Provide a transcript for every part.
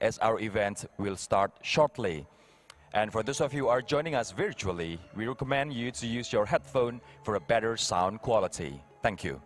as our event will start shortly. And for those of you who are joining us virtually, we recommend you to use your headphone for a better sound quality. Thank you.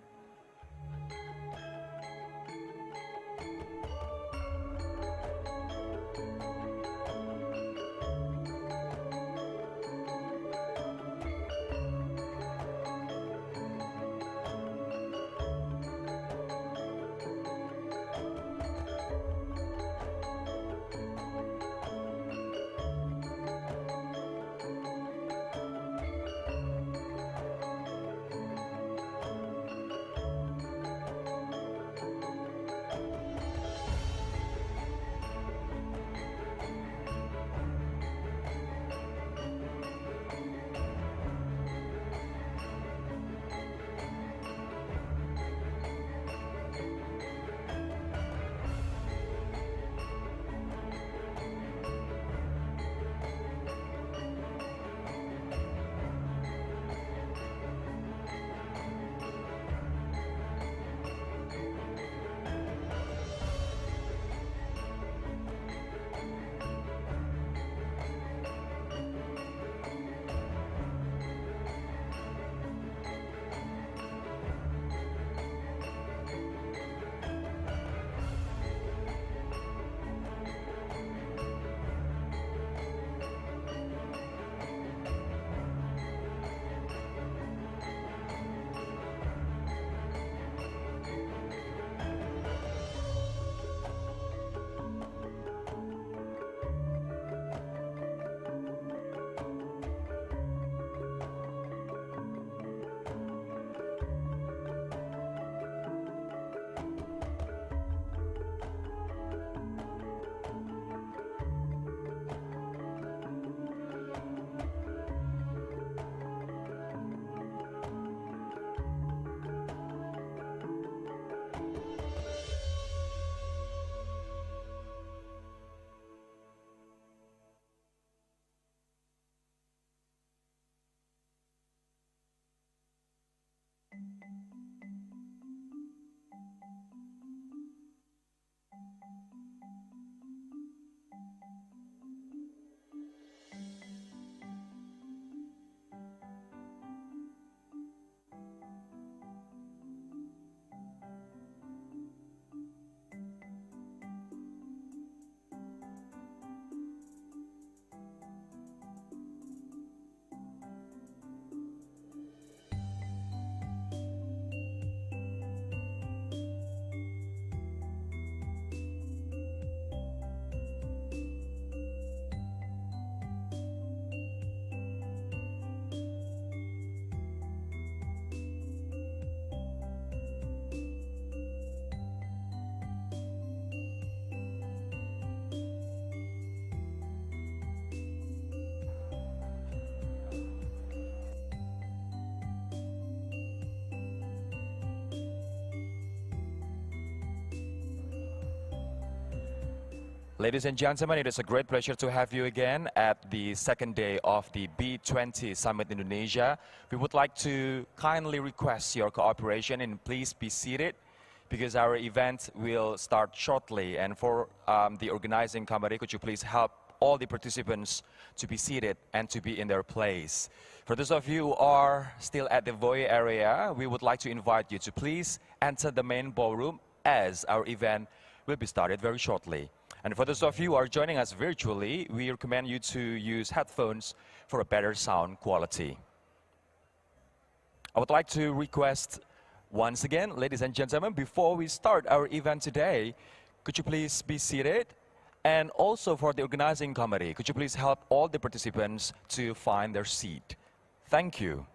Ladies and gentlemen, it is a great pleasure to have you again at the second day of the B20 Summit Indonesia. We would like to kindly request your cooperation and please be seated because our event will start shortly. And for the organizing committee, could you please help all the participants to be seated and to be in their place. For those of you who are still at the foyer area, we would like to invite you to please enter the main ballroom as our event will be started very shortly. And for those of you who are joining us virtually, we recommend you to use headphones for a better sound quality. I would like to request once again, ladies and gentlemen, before we start our event today, could you please be seated? And also for the organizing committee, could you please help all the participants to find their seat? Thank you.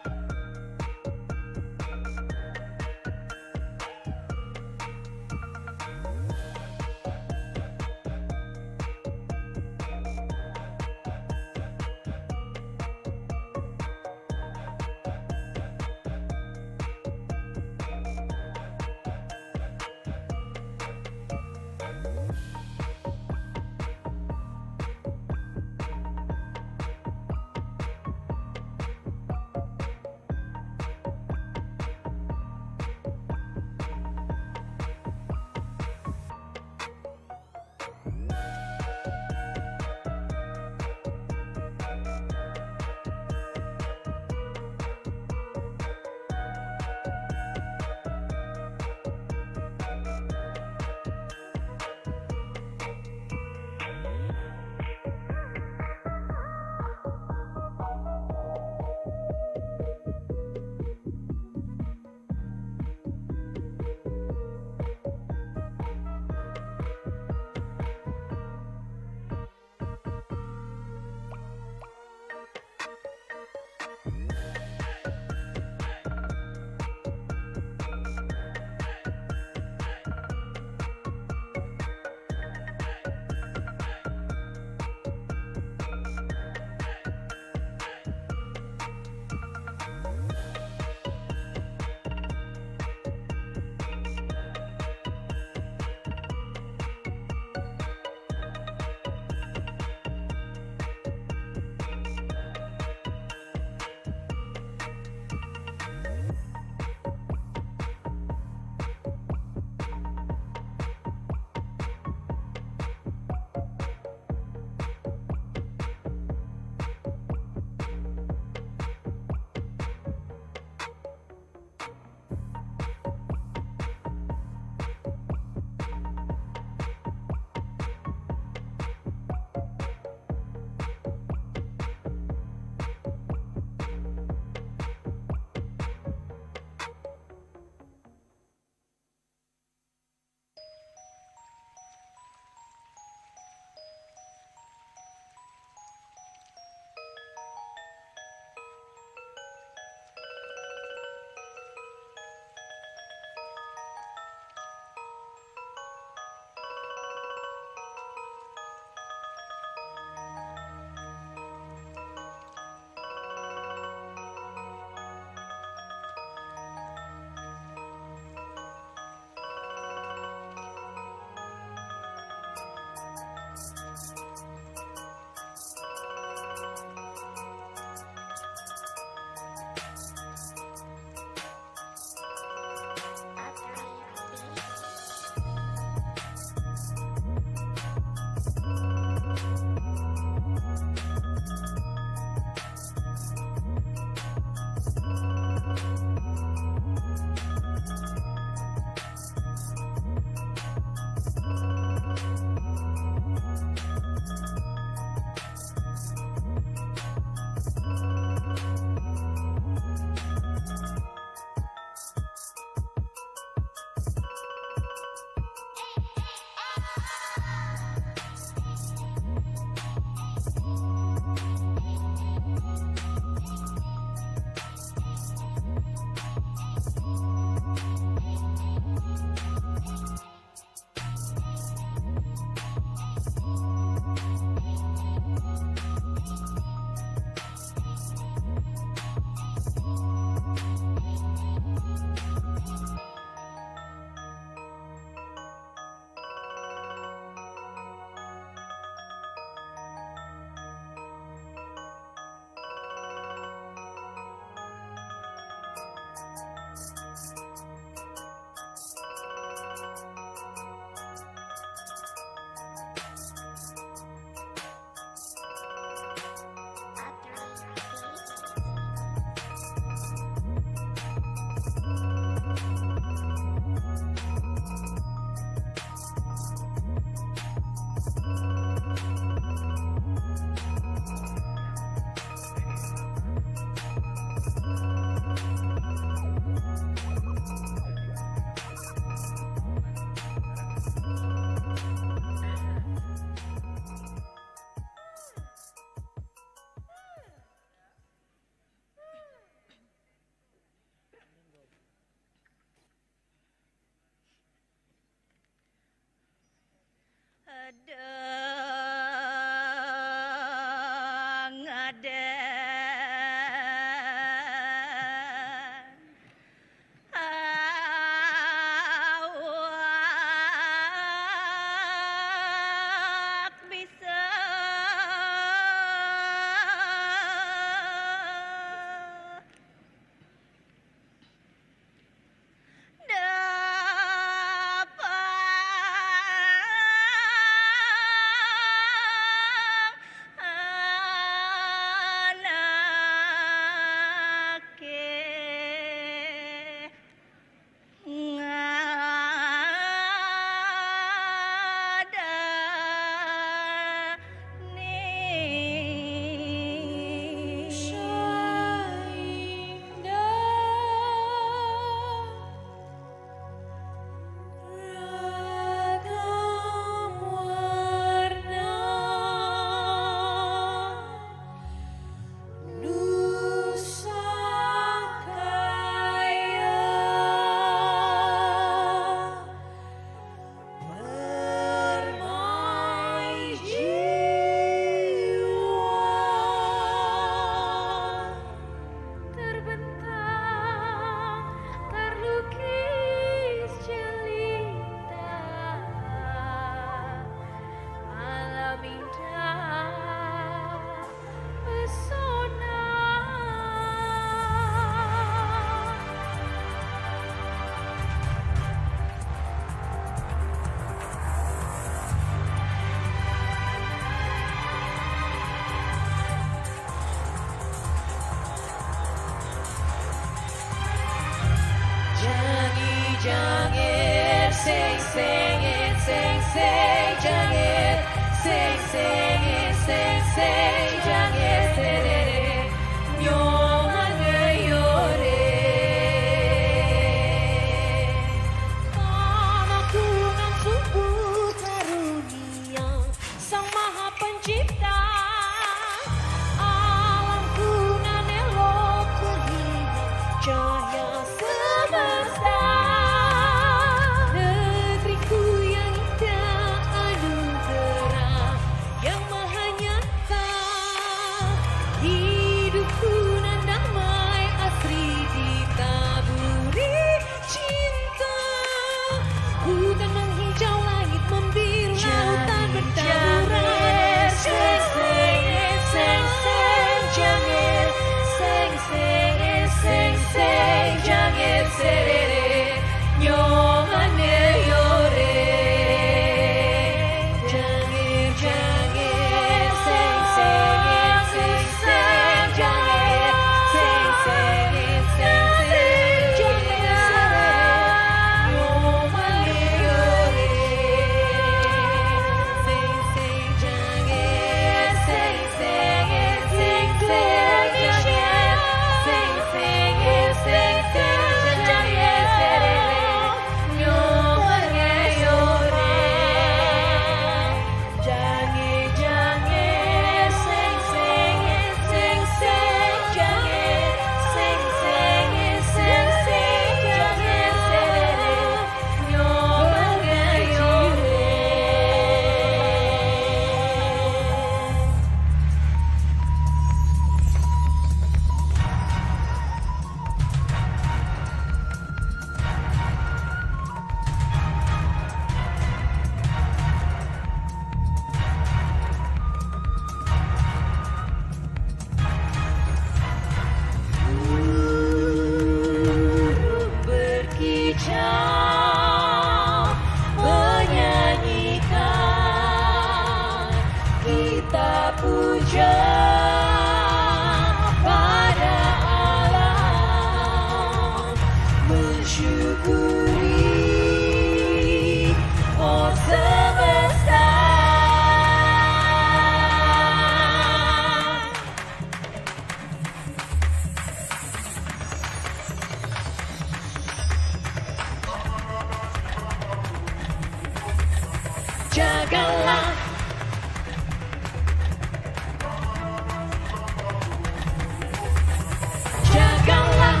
Jagalah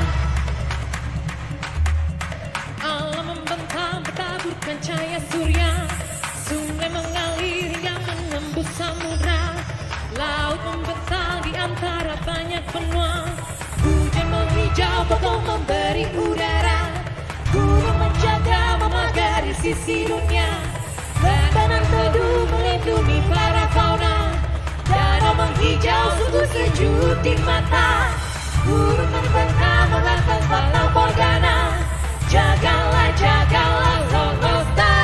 alam membentang bertaburkan cahaya surya, sungai mengalir sisi dunia. Benang teduh melindungi para fauna, danau menghijau sungguh sejuk di mata. Burung terbentang melantang falau morgana. Jagalah, jagalah, Robusta.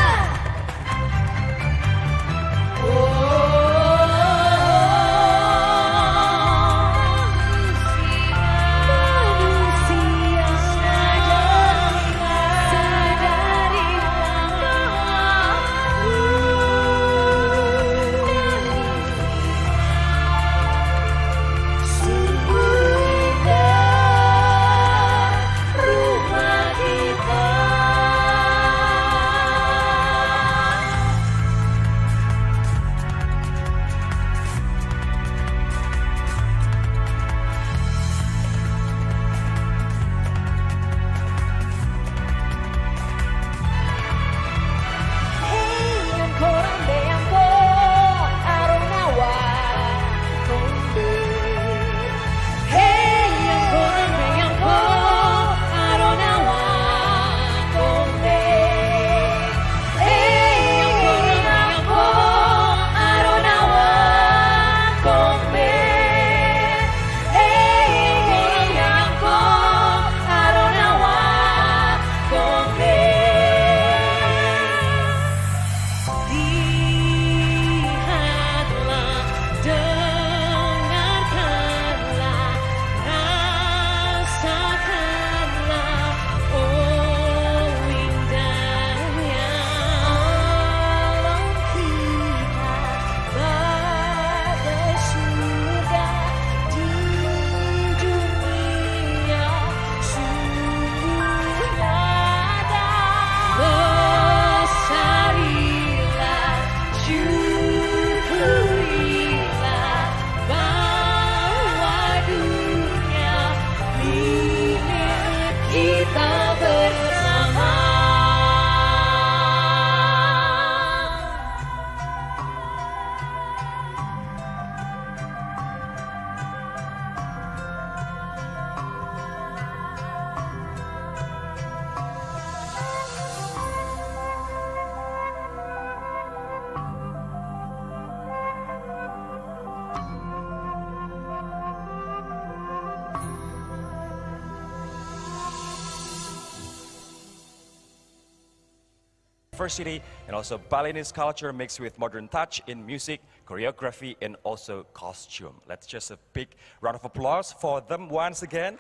Diversity and also Balinese culture mixed with modern touch in music, choreography, and also costume. Let's just a big round of applause for them once again.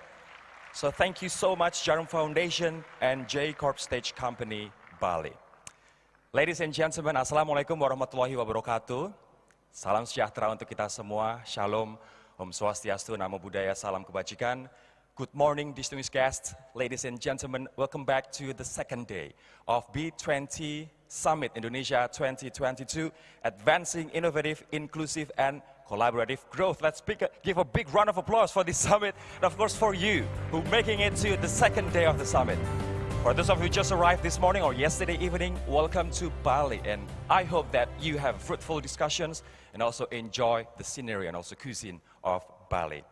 So thank you so much, Jarum Foundation and J Corp Stage Company, Bali. Ladies and gentlemen, Assalamualaikum warahmatullahi wabarakatuh. Salam sejahtera untuk kita semua. Shalom, Om Swastiastu, Namo Buddhaya, Salam Kebajikan. Good morning, distinguished guests, ladies and gentlemen. Welcome back to the second day of B20 Summit Indonesia 2022, Advancing Innovative, Inclusive, and Collaborative Growth. Let's give a big round of applause for this summit, and of course for you who making it to the second day of the summit. For those of you who just arrived this morning or yesterday evening, welcome to Bali, and I hope that you have fruitful discussions and also enjoy the scenery and also cuisine of Bali.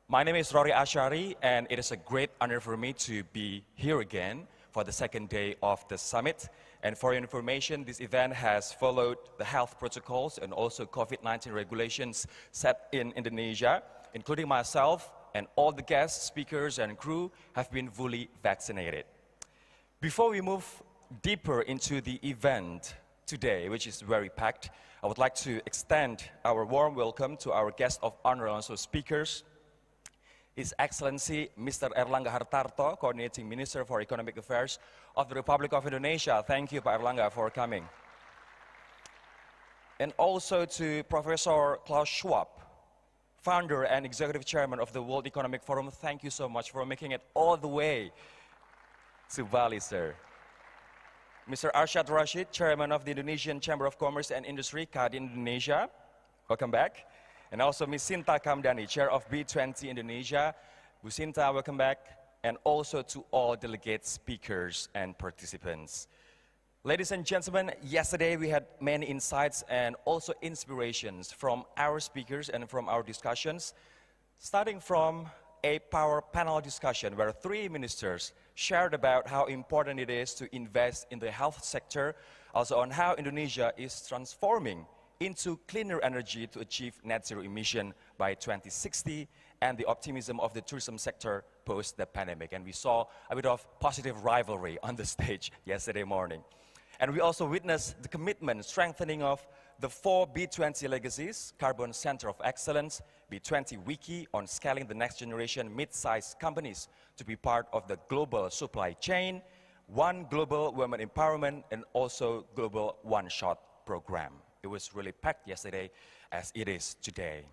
My name is Rory Ashari, and it is a great honor for me to be here again for the second day of the summit. And for your information, this event has followed the health protocols and also COVID-19 regulations set in Indonesia, including myself, and all the guests, speakers, and crew have been fully vaccinated. Before we move deeper into the event today, which is very packed, I would like to extend our warm welcome to our guest of honor and also speakers, His Excellency Mr. Erlangga Hartarto, Coordinating Minister for Economic Affairs of the Republic of Indonesia. Thank you, Pak Erlangga, for coming. And also to Professor Klaus Schwab, Founder and Executive Chairman of the World Economic Forum. Thank you so much for making it all the way to Bali, sir. Mr. Arshad Rashid, Chairman of the Indonesian Chamber of Commerce and Industry, KTT Indonesia. Welcome back. And also Ms. Sinta Kamdani, Chair of B20 Indonesia. Bu Sinta, welcome back. And also to all delegates, speakers, and participants. Ladies and gentlemen, yesterday we had many insights and also inspirations from our speakers and from our discussions, starting from a power panel discussion where 3 ministers shared about how important it is to invest in the health sector, also on how Indonesia is transforming into cleaner energy to achieve net zero emission by 2060, and the optimism of the tourism sector post the pandemic. And we saw a bit of positive rivalry on the stage yesterday morning. And we also witnessed the commitment, strengthening of the 4 B20 legacies: Carbon Center of Excellence, B20 Wiki on scaling the next generation mid-sized companies to be part of the global supply chain, One Global Women Empowerment, and also Global One-Shot Program. It was really packed yesterday, as it is today.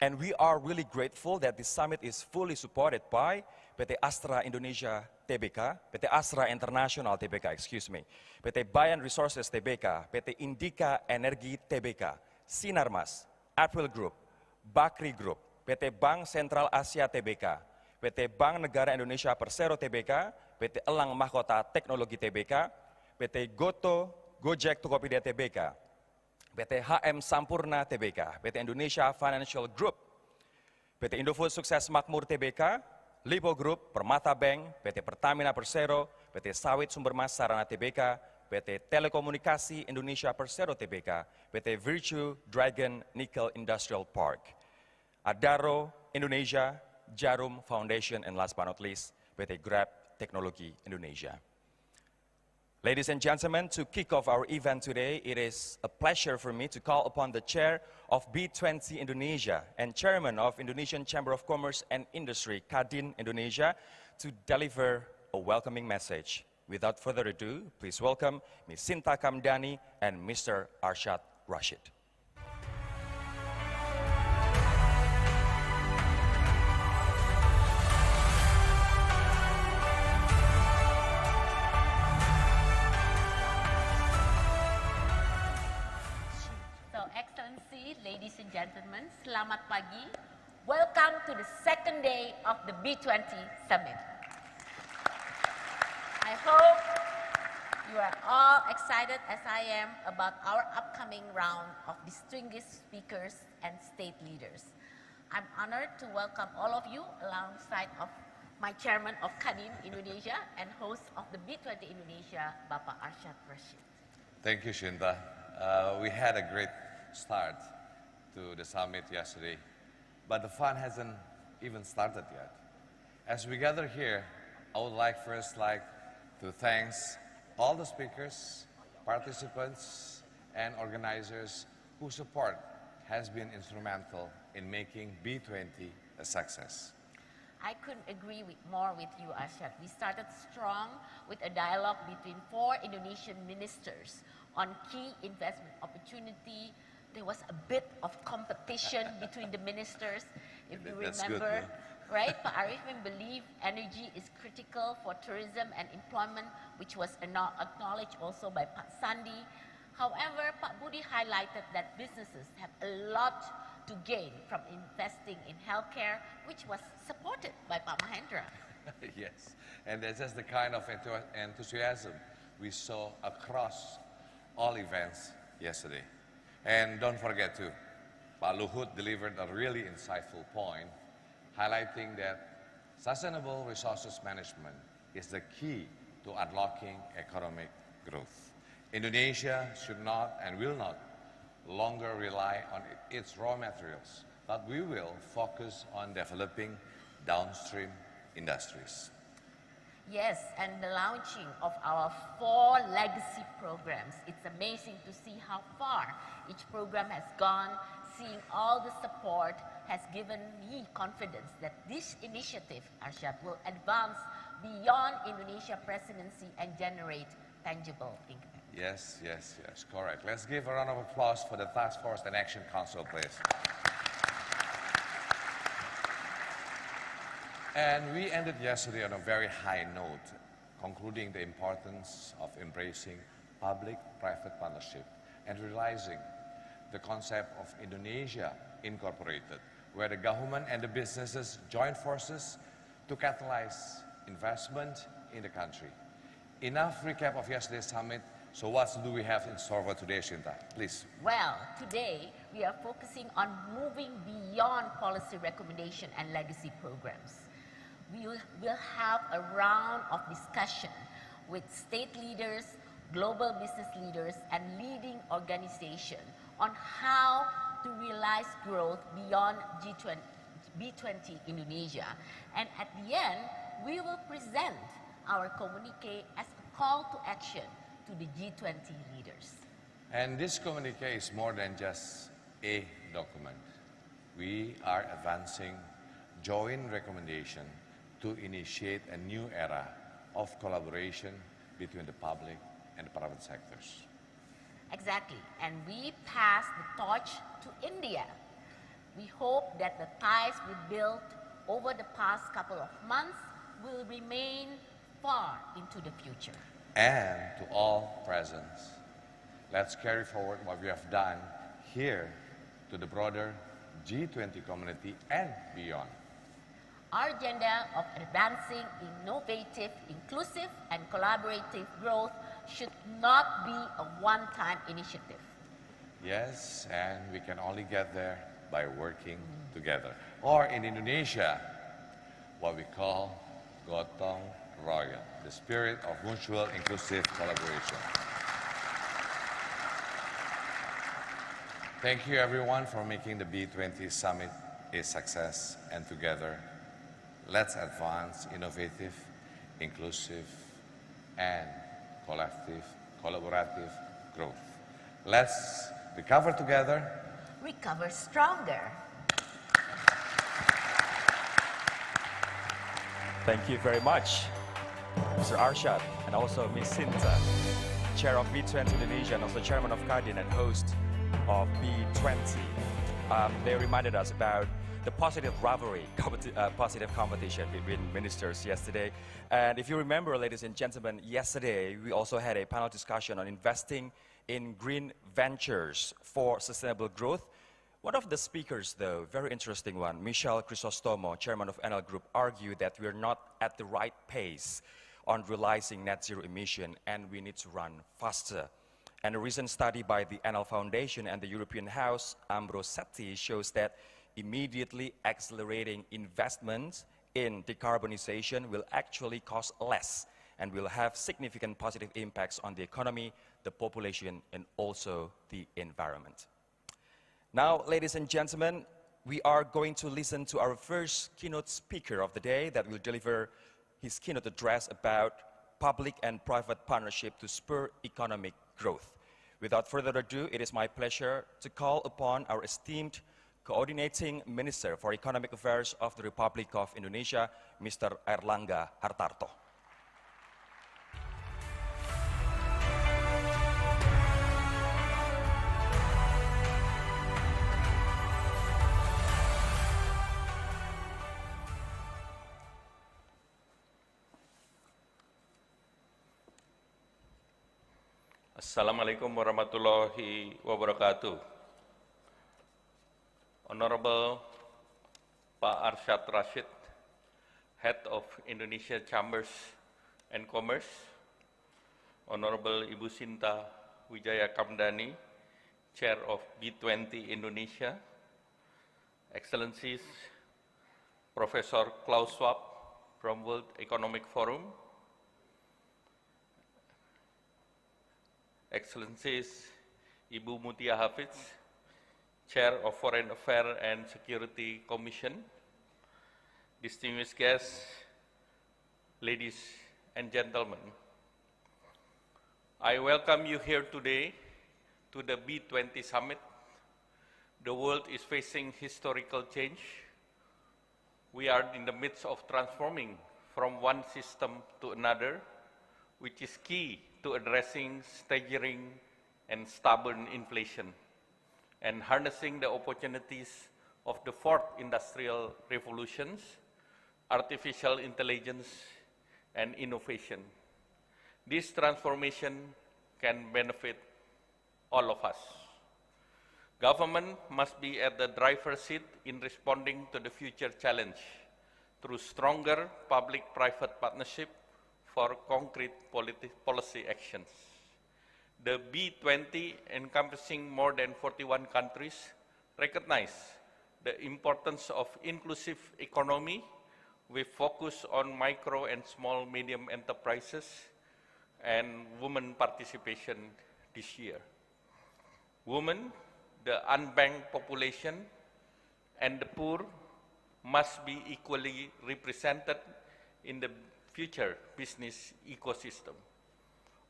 And we are really grateful that this summit is fully supported by PT Astra Indonesia Tbk, PT Astra International Tbk, PT Bayan Resources Tbk, PT Indika Energi Tbk, Sinarmas, April Group, Bakri Group, PT Bank Sentral Asia Tbk, PT Bank Negara Indonesia Persero Tbk, PT Elang Mahkota Teknologi Tbk, PT Goto Gojek Tokopedia Tbk, PT HM Sampurna Tbk, PT Indonesia Financial Group, PT Indofood Sukses Makmur Tbk, Lipo Group, Permata Bank, PT Pertamina Persero, PT Sawit Sumbermas Sarana Tbk, PT Telekomunikasi Indonesia Persero Tbk, PT Virtue Dragon Nickel Industrial Park, Adaro Indonesia, Jarum Foundation, and last but not least, PT Grab Teknologi Indonesia. Ladies and gentlemen, to kick off our event today, it is a pleasure for me to call upon the chair of B20 Indonesia and chairman of Indonesian Chamber of Commerce and Industry, Kadin Indonesia, to deliver a welcoming message. Without further ado, please welcome Ms. Sinta Kamdani and Mr. Arshad Rashid. Ladies and gentlemen, selamat pagi. Welcome to the second day of the B20 Summit. I hope you are all excited as I am about our upcoming round of distinguished speakers and state leaders. I'm honored to welcome all of you alongside of my chairman of Kadin Indonesia and host of the B20 Indonesia, Bapak Arshad Rashid. Thank you, Shinta. We had a great start to the summit yesterday, but the fun hasn't even started yet. As we gather here, I would first like to thank all the speakers, participants, and organizers whose support has been instrumental in making B20 a success. I couldn't agree more with you, Arshad. We started strong with a dialogue between 4 Indonesian ministers on key investment opportunity. There was a bit of competition between the ministers, if you remember, good, right? Pak Arifin believed energy is critical for tourism and employment, which was acknowledged also by Pak Sandi. However, Pak Budi highlighted that businesses have a lot to gain from investing in healthcare, which was supported by Pak Mahendra. Yes, and that's just the kind of enthusiasm we saw across all events yesterday. And don't forget too, Pak Luhut delivered a really insightful point, highlighting that sustainable resources management is the key to unlocking economic growth. Indonesia should not and will not longer rely on its raw materials, but we will focus on developing downstream industries. Yes, and the launching of our 4 legacy programs. It's amazing to see how far each program has gone. Seeing all the support has given me confidence that this initiative, Arshad, will advance beyond Indonesia presidency and generate tangible impact. Yes, correct. Let's give a round of applause for the Task Force and Action Council, please. And we ended yesterday on a very high note, concluding the importance of embracing public-private partnership and realizing the concept of Indonesia Incorporated, where the government and the businesses join forces to catalyze investment in the country. Enough recap of yesterday's summit. So what do we have in store for today, Shinta? Please. Well, today we are focusing on moving beyond policy recommendation and legacy programs. We will have a round of discussion with state leaders, global business leaders, and leading organizations on how to realize growth beyond B20 Indonesia. And at the end, we will present our communique as a call to action to the G20 leaders. And this communique is more than just a document. We are advancing joint recommendation to initiate a new era of collaboration between the public and the private sectors. Exactly, and we pass the torch to India. We hope that the ties we built over the past couple of months will remain far into the future. And to all present, let's carry forward what we have done here to the broader G20 community and beyond. Our agenda of advancing innovative, inclusive, and collaborative growth should not be a one-time initiative. Yes, and we can only get there by working together. Or in Indonesia, what we call gotong royong, the spirit of mutual inclusive collaboration. Thank you everyone for making the B20 Summit a success, and together, let's advance innovative, inclusive, and collaborative growth. Let's recover together. Recover stronger. Thank you very much, Mr. Arshad, and also Ms. Sinta, Chair of B20 Indonesia and also Chairman of KTT and host of B20. They reminded us about the positive rivalry, positive competition between ministers yesterday. And if you remember, ladies and gentlemen, yesterday we also had a panel discussion on investing in green ventures for sustainable growth. One of the speakers, though, very interesting one, Michelle Crisostomo, chairman of NL Group, argued that we're not at the right pace on realizing net zero emission and we need to run faster. And a recent study by the NL Foundation and the European House, Ambrosetti, shows that immediately accelerating investments in decarbonization will actually cost less and will have significant positive impacts on the economy, the population, and also the environment. Now, ladies and gentlemen, we are going to listen to our first keynote speaker of the day that will deliver his keynote address about public and private partnership to spur economic growth. Without further ado, it is my pleasure to call upon our esteemed Coordinating Minister for Economic Affairs of the Republic of Indonesia, Mr. Airlangga Hartarto. Assalamualaikum warahmatullahi wabarakatuh. Honorable Pak Arshad Rashid, Head of Indonesia Chambers and Commerce, Honorable Ibu Sinta Wijaya Kamdani, Chair of B20 Indonesia, Excellencies, Professor Klaus Schwab from World Economic Forum, Excellencies, Ibu Mutia Hafiz, Chair of Foreign Affairs and Security Commission, distinguished guests, ladies and gentlemen. I welcome you here today to the B20 Summit. The world is facing historical change. We are in the midst of transforming from one system to another, which is key to addressing staggering and stubborn inflation and harnessing the opportunities of the fourth industrial revolutions, artificial intelligence, and innovation. This transformation can benefit all of us. Government must be at the driver's seat in responding to the future challenge through stronger public-private partnership for concrete policy actions. The B20, encompassing more than 41 countries, recognize the importance of inclusive economy with focus on micro and small medium enterprises and women participation this year. Women, the unbanked population, and the poor must be equally represented in the future business ecosystem,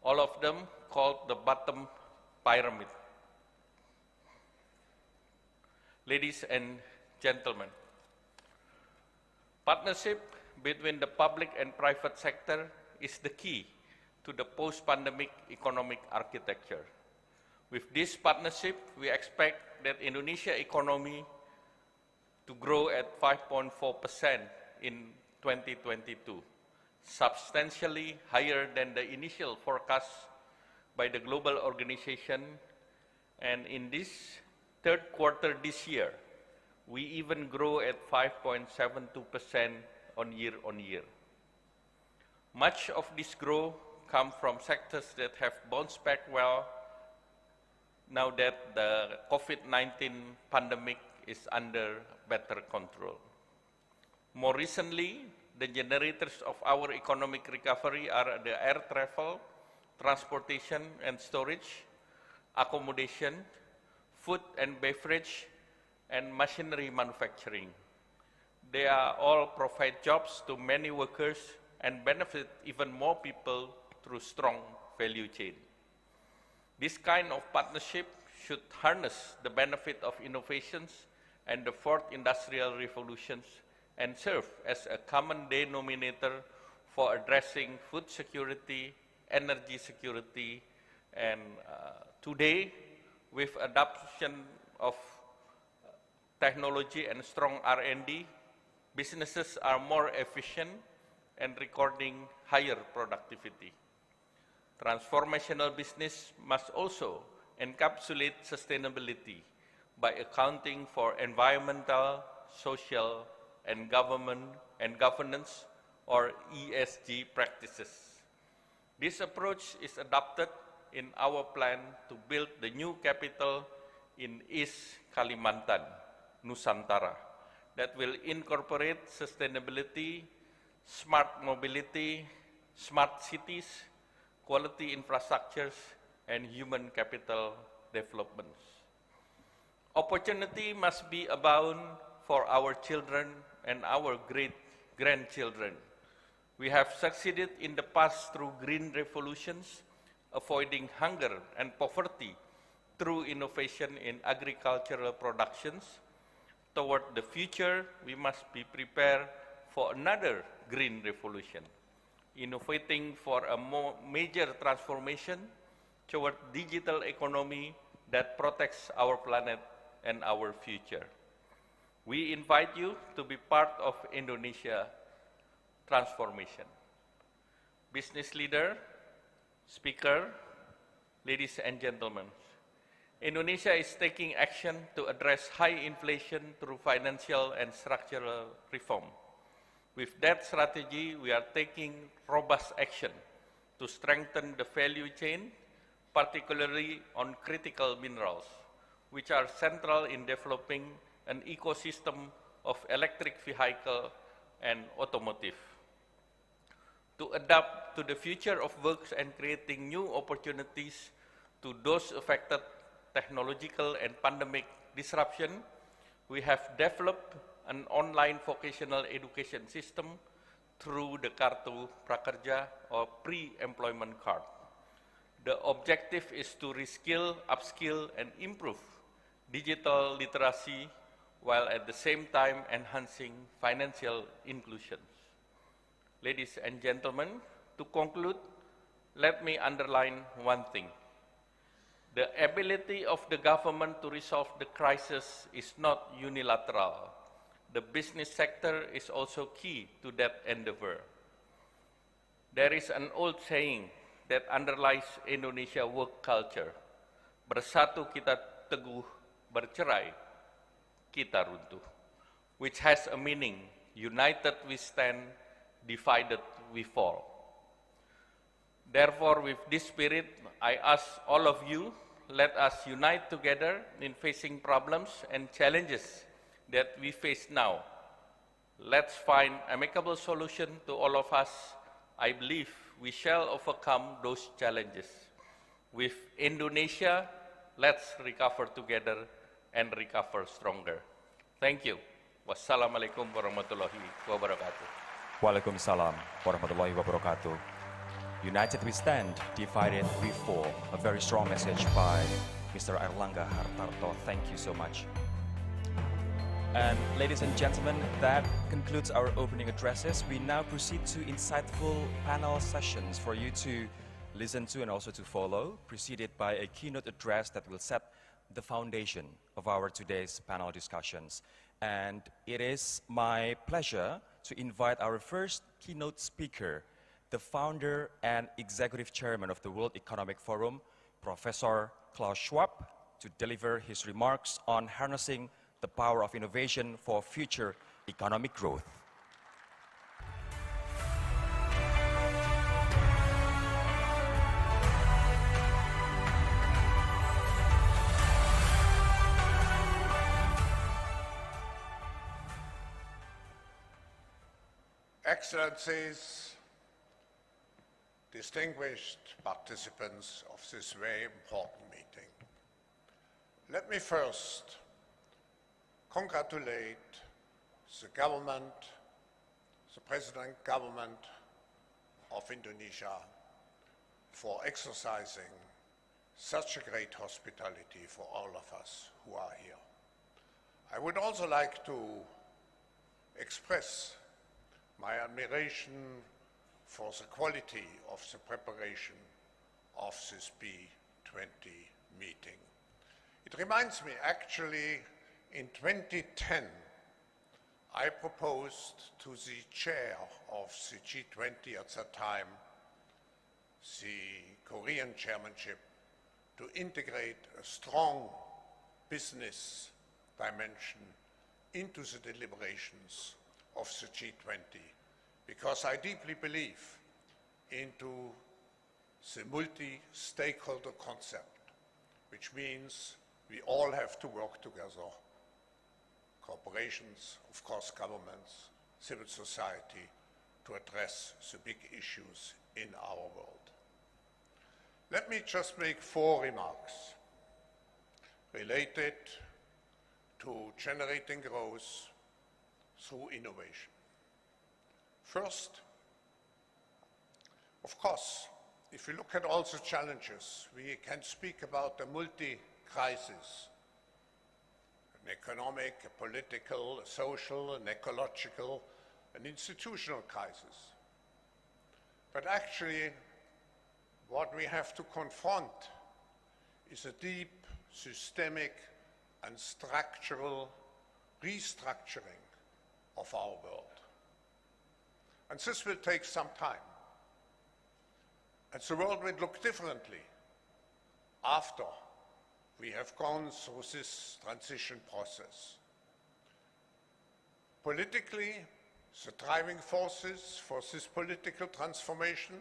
all of them called the bottom pyramid. Ladies and gentlemen, partnership between the public and private sector is the key to the post-pandemic economic architecture. With this partnership, we expect that Indonesia economy to grow at 5.4% in 2022, substantially higher than the initial forecast by the global organization. And in this third quarter this year, we even grow at 5.72% on year. Much of this growth comes from sectors that have bounced back well now that the COVID-19 pandemic is under better control. More recently, the generators of our economic recovery are the air travel, transportation and storage, accommodation, food and beverage, and machinery manufacturing. They are all provide jobs to many workers and benefit even more people through strong value chain. This kind of partnership should harness the benefit of innovations and the fourth industrial revolutions and serve as a common denominator for addressing food security, energy security, and today, with adoption of technology and strong R&D, businesses are more efficient and recording higher productivity. Transformational business must also encapsulate sustainability by accounting for environmental, social, and governance, or ESG practices. This approach is adopted in our plan to build the new capital in East Kalimantan, Nusantara, that will incorporate sustainability, smart mobility, smart cities, quality infrastructures, and human capital developments. Opportunity must be abound for our children and our great-grandchildren. We have succeeded in the past through green revolutions, avoiding hunger and poverty through innovation in agricultural productions. Toward the future, we must be prepared for another green revolution, innovating for a more major transformation toward digital economy that protects our planet and our future. We invite you to be part of Indonesia transformation. Business leader, speaker, ladies and gentlemen, Indonesia is taking action to address high inflation through financial and structural reform. With that strategy, we are taking robust action to strengthen the value chain, particularly on critical minerals, which are central in developing an ecosystem of electric vehicle and automotive. To adapt to the future of work and creating new opportunities to those affected technological and pandemic disruption, we have developed an online vocational education system through the Kartu Prakerja or pre-employment card. The objective is to reskill, upskill, and improve digital literacy while at the same time enhancing financial inclusion. Ladies and gentlemen, to conclude, let me underline one thing. The ability of the government to resolve the crisis is not unilateral. The business sector is also key to that endeavor. There is an old saying that underlies Indonesia work culture. Bersatu kita teguh, bercerai kita runtuh, which has a meaning, united we stand, divided we fall. Therefore, with this spirit, I ask all of you, let us unite together in facing problems and challenges that we face now. Let's find amicable solution to all of us. I believe we shall overcome those challenges. With Indonesia, let's recover together and recover stronger. Thank you. Wassalamualaikum warahmatullahi wabarakatuh. Waalaikumsalam warahmatullahi wabarakatuh. United we stand, divided we fall. A very strong message by Mr. Airlangga Hartarto. Thank you so much. And ladies and gentlemen, that concludes our opening addresses. We now proceed to insightful panel sessions for you to listen to and also to follow, preceded by a keynote address that will set the foundation of our today's panel discussions. And it is my pleasure to invite our first keynote speaker, the founder and executive chairman of the World Economic Forum, Professor Klaus Schwab, to deliver his remarks on harnessing the power of innovation for future economic growth. Excellencies, distinguished participants of this very important meeting, let me first congratulate the government, the President government of Indonesia for exercising such a great hospitality for all of us who are here. I would also like to express my admiration for the quality of the preparation of this B20 meeting. It reminds me, actually, in 2010, I proposed to the chair of the G20 at that time, the Korean chairmanship, to integrate a strong business dimension into the deliberations of the G20, because I deeply believe into the multi-stakeholder concept, which means we all have to work together. Corporations, of course, governments, civil society, to address the big issues in our world. Let me just make 4 remarks related to generating growth through innovation. First, of course, if we look at all the challenges, we can speak about a multi-crisis, an economic, a political, a social, an ecological, an institutional crisis. But actually, what we have to confront is a deep, systemic, and structural restructuring of our world. And this will take some time. And the world will look differently after we have gone through this transition process. Politically, the driving forces for this political transformation,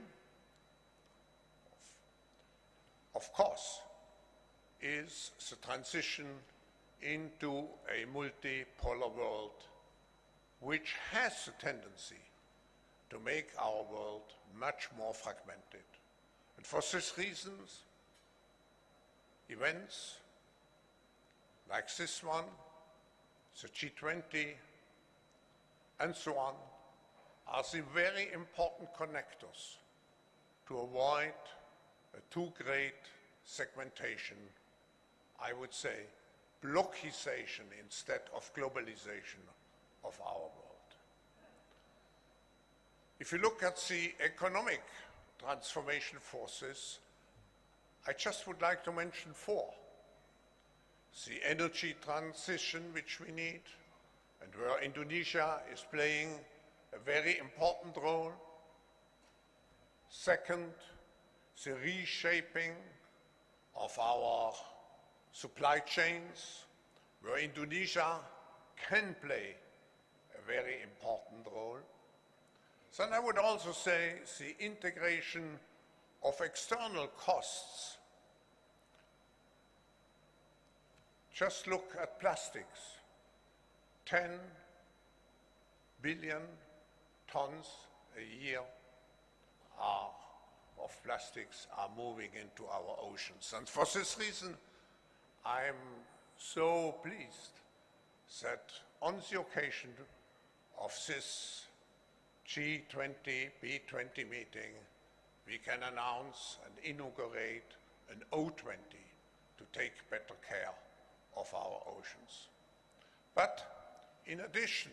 of course, is the transition into a multipolar world, which has a tendency to make our world much more fragmented. And for these reasons, events like this one, the G20, and so on, are the very important connectors to avoid a too great segmentation, I would say, blockization instead of globalization of our world. If you look at the economic transformation forces, I just would like to mention 4. The energy transition which we need, and where Indonesia is playing a very important role. Second, the reshaping of our supply chains, where Indonesia can play a very important role. Then I would also say the integration of external costs Just look at plastics. 10 billion tons a year of plastics are moving into our oceans. And for this reason, I'm so pleased that on the occasion of this G20, B20 meeting, we can announce and inaugurate an O20 to take better care of our oceans. But in addition,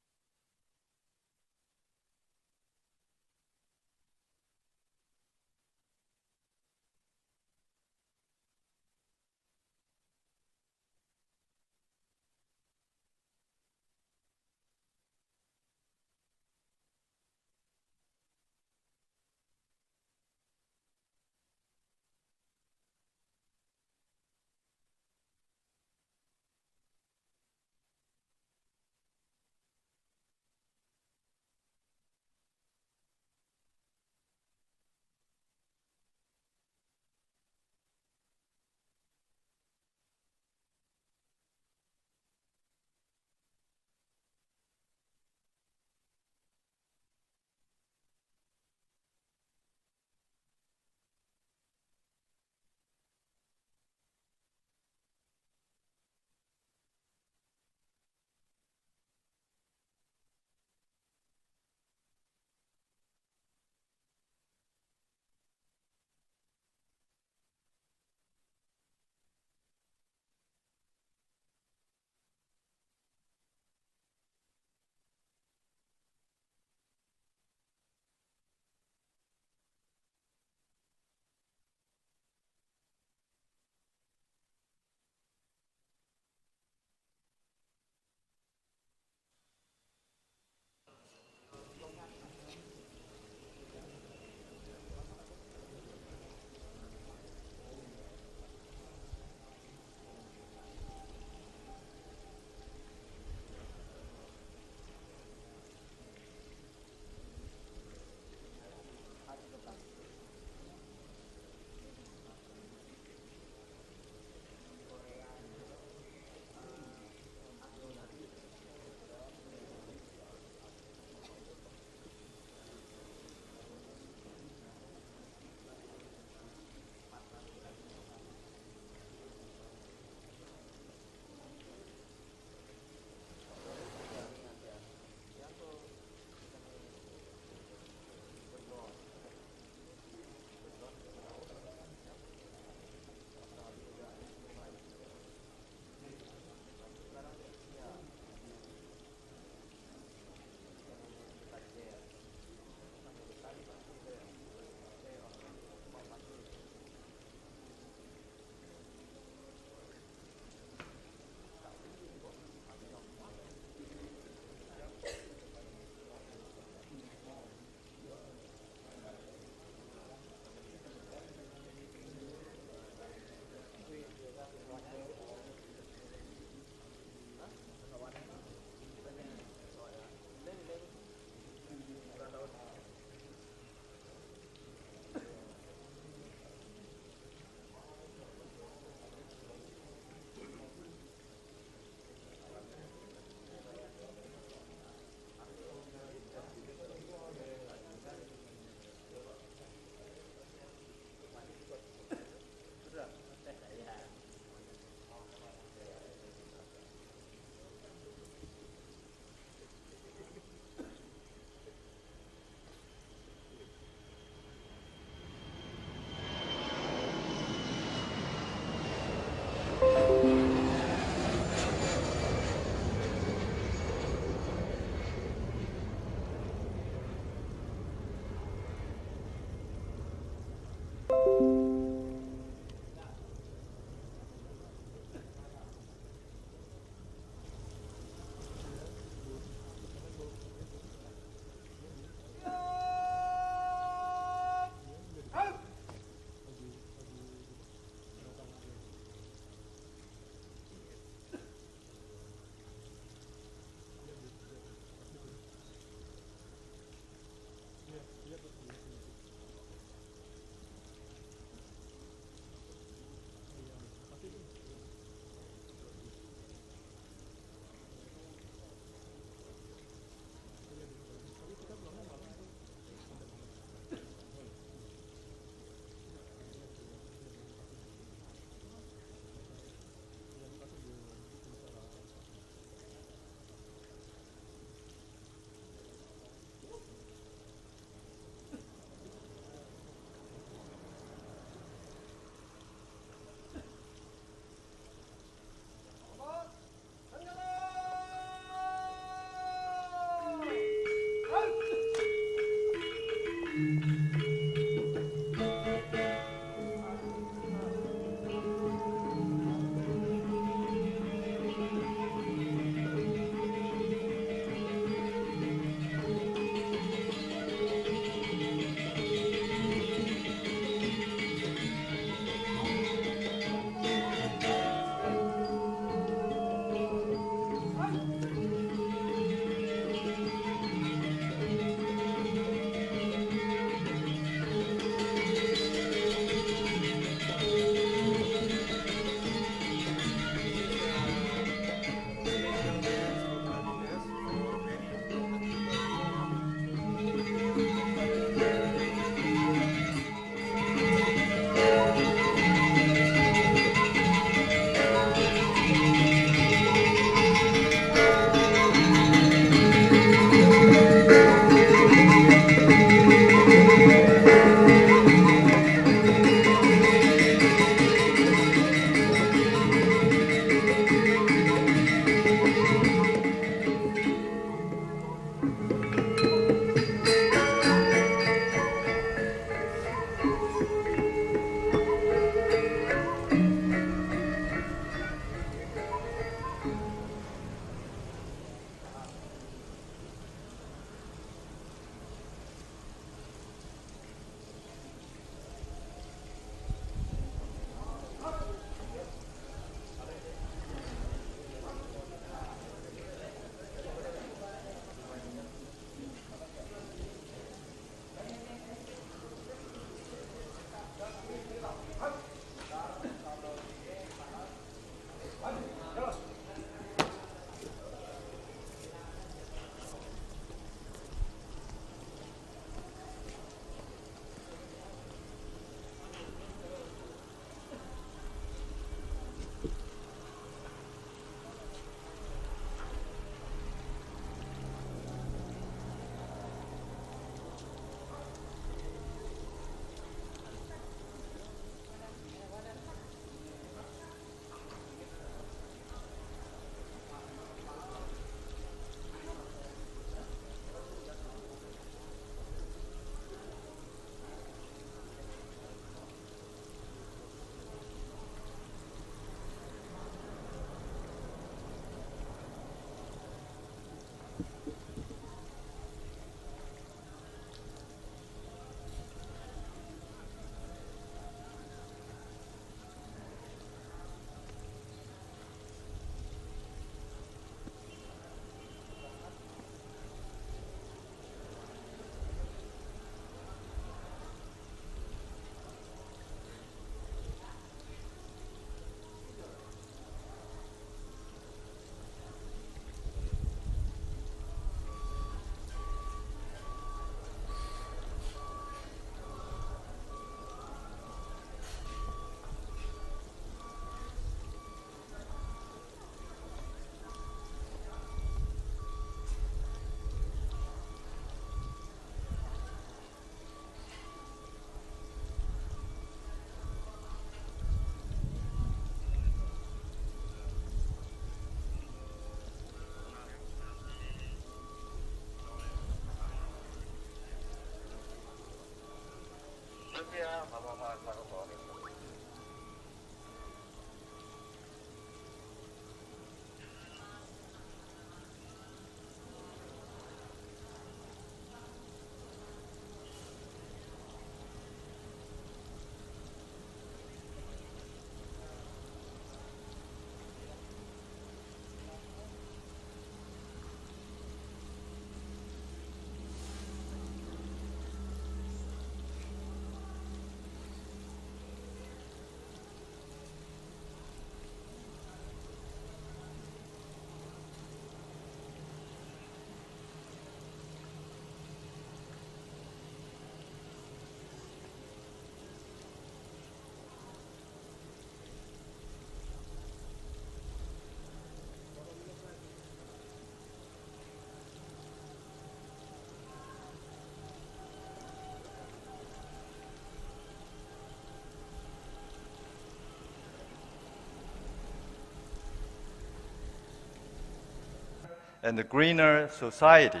and a greener society,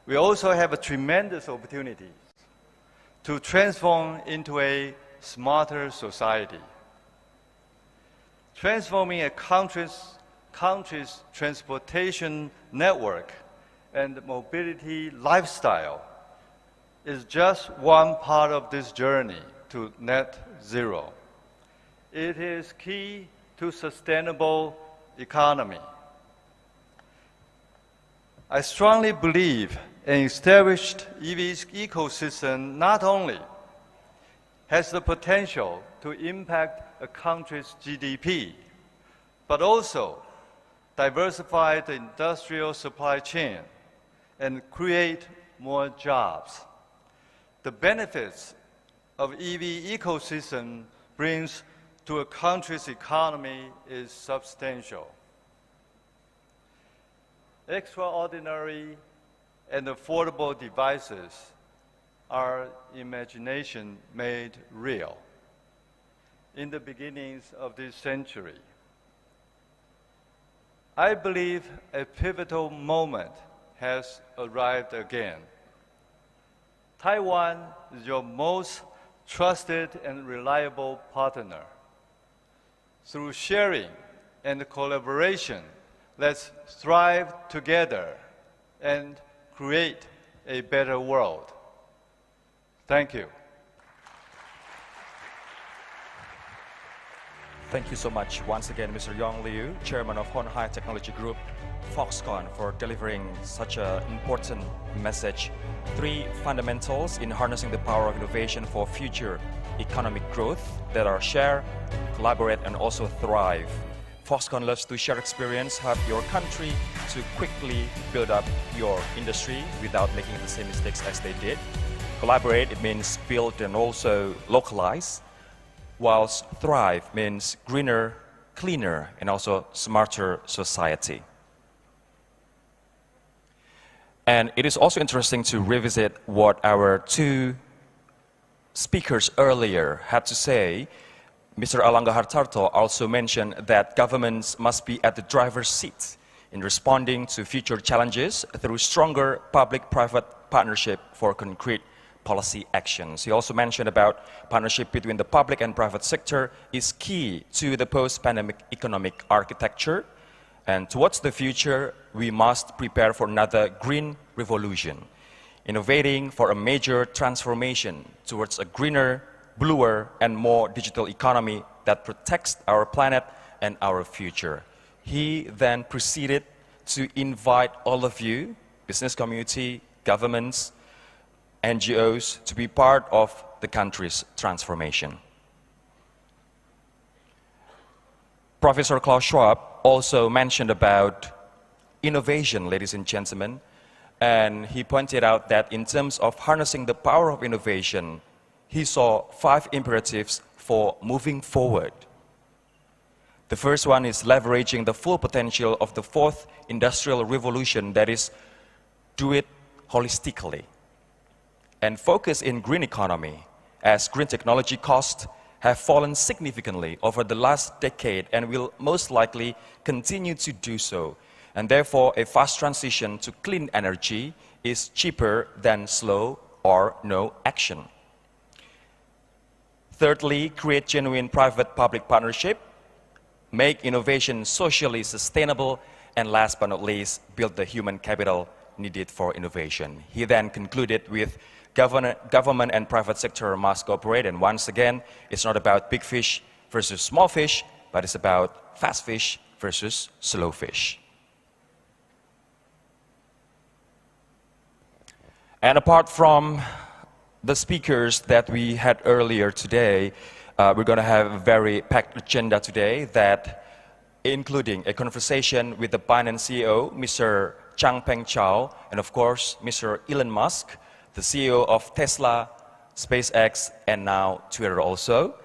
we also have a tremendous opportunity to transform into a smarter society. Transforming a country's transportation network and mobility lifestyle is just one part of this journey to net zero. It is key to sustainable economy. I strongly believe an established EV ecosystem not only has the potential to impact a country's GDP, but also diversify the industrial supply chain and create more jobs. The benefits of EV ecosystem brings to a country's economy is substantial. Extraordinary and affordable devices are imagination made real. In the beginnings of this century, I believe a pivotal moment has arrived again. Taiwan is your most trusted and reliable partner. Through sharing and collaboration, let's strive together and create a better world. Thank you. Thank you so much once again, Mr. Yong Liu, Chairman of Honhai Technology Group, Foxconn, for delivering such an important message. 3 fundamentals in harnessing the power of innovation for future economic growth that are share, collaborate, and also thrive. Foxconn loves to share experience, help your country to quickly build up your industry without making the same mistakes as they did. Collaborate, it means build and also localize, whilst thrive means greener, cleaner, and also smarter society. And it is also interesting to revisit what our 2 speakers earlier had to say. Mr. Alangga Hartarto also mentioned that governments must be at the driver's seat in responding to future challenges through stronger public-private partnership for concrete policy actions. He also mentioned about partnership between the public and private sector is key to the post-pandemic economic architecture. And towards the future, we must prepare for another green revolution, innovating for a major transformation towards a greener, bluer, and more digital economy that protects our planet and our future. He then proceeded to invite all of you, business community, governments, NGOs, to be part of the country's transformation. Professor Klaus Schwab also mentioned about innovation, ladies and gentlemen, and he pointed out that in terms of harnessing the power of innovation, he saw 5 imperatives for moving forward. The first one is leveraging the full potential of the 4th industrial revolution, that is, do it holistically. And focus in green economy, as green technology costs have fallen significantly over the last decade and will most likely continue to do so. And therefore, a fast transition to clean energy is cheaper than slow or no action. Thirdly, create genuine private-public partnership. Make innovation socially sustainable. And last but not least, build the human capital needed for innovation. He then concluded with government and private sector must cooperate. And once again, it's not about big fish versus small fish, but it's about fast fish versus slow fish. And apart from the speakers that we had earlier today, we're going to have a very packed agenda today that including a conversation with the Binance CEO, Mr. Changpeng Zhao, and of course, Mr. Elon Musk, the CEO of Tesla, SpaceX, and now Twitter also.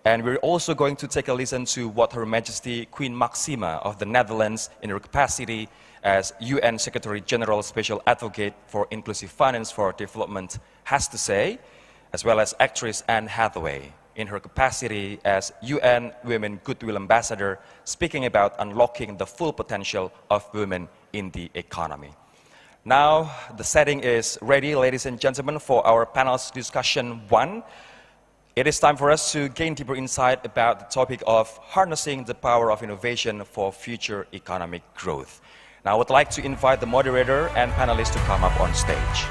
And we're also going to take a listen to what Her Majesty Queen Maxima of the Netherlands, in her capacity as UN Secretary General Special Advocate for Inclusive Finance for Development, has to say, as well as actress Anne Hathaway, in her capacity as UN Women Goodwill Ambassador, speaking about unlocking the full potential of women in the economy. Now, the setting is ready, ladies and gentlemen, for our panel's discussion one. It is time for us to gain deeper insight about the topic of harnessing the power of innovation for future economic growth. Now, I would like to invite the moderator and panelists to come up on stage.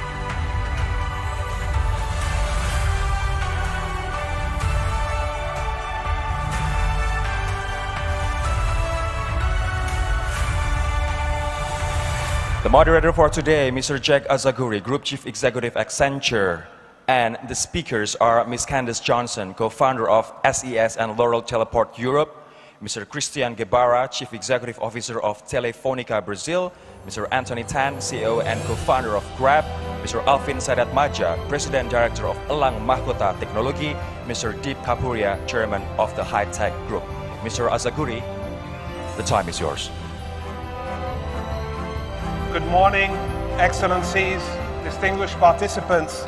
The moderator for today, Mr. Jack Azaguri, Group Chief Executive Accenture, and the speakers are Ms. Candace Johnson, co-founder of SES and Laurel Teleport Europe, Mr. Christian Guevara, Chief Executive Officer of Telefonica Brazil, Mr. Anthony Tan, CEO and co-founder of Grab, Mr. Alvin Sadat Maja, President Director of Elang Mahkota Teknologi, Mr. Deep Kapuria, Chairman of the High Tech Group. Mr. Azaguri, the time is yours. Good morning, Excellencies, distinguished participants.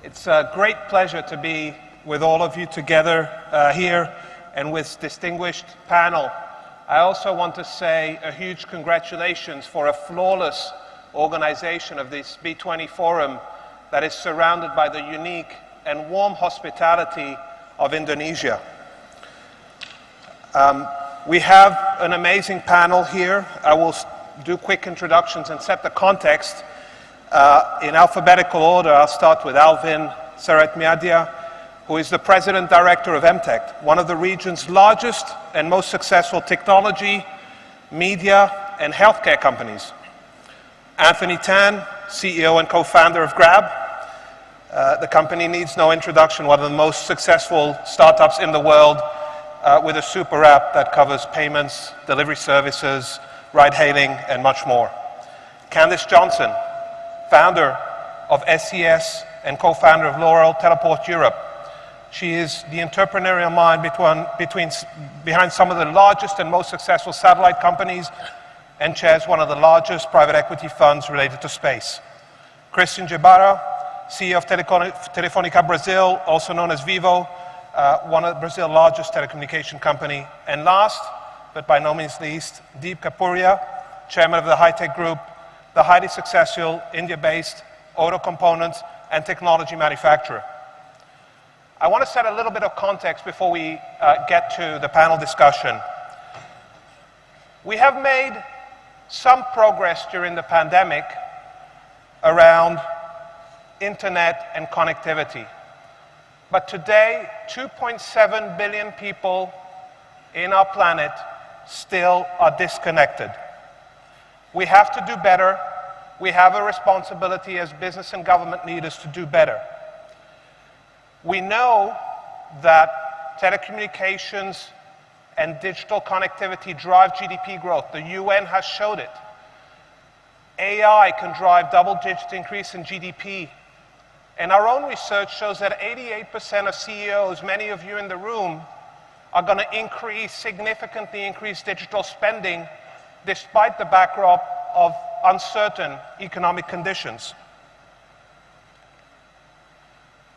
It's a great pleasure to be with all of you together here and with distinguished panel. I also want to say a huge congratulations for a flawless organization of this B20 forum that is surrounded by the unique and warm hospitality of Indonesia. We have an amazing panel here. I will do quick introductions and set the context. In alphabetical order, I'll start with Alvin Sarat-Miadia, who is the President Director of MTech, one of the region's largest and most successful technology, media, and healthcare companies. Anthony Tan, CEO and co-founder of Grab. The company needs no introduction, one of the most successful startups in the world, with a super app that covers payments, delivery services, ride-hailing, and much more. Candace Johnson, founder of SES and co-founder of Laurel Teleport Europe. She is the entrepreneurial mind behind some of the largest and most successful satellite companies and chairs one of the largest private equity funds related to space. Christian Guevara, CEO of Telefonica Brazil, also known as Vivo, one of Brazil's largest telecommunication company. And last, but by no means least, Deep Kapuria, chairman of the High Tech Group, the highly successful India-based auto components and technology manufacturer. I want to set a little bit of context before we get to the panel discussion. We have made some progress during the pandemic around internet and connectivity. But today, 2.7 billion people in our planet still are disconnected. We have to do better. We have a responsibility as business and government leaders to do better. We know that telecommunications and digital connectivity drive GDP growth. The UN has showed it. AI can drive double-digit increase in GDP. And our own research shows that 88% of CEOs, many of you in the room, are going to significantly increase digital spending despite the backdrop of uncertain economic conditions.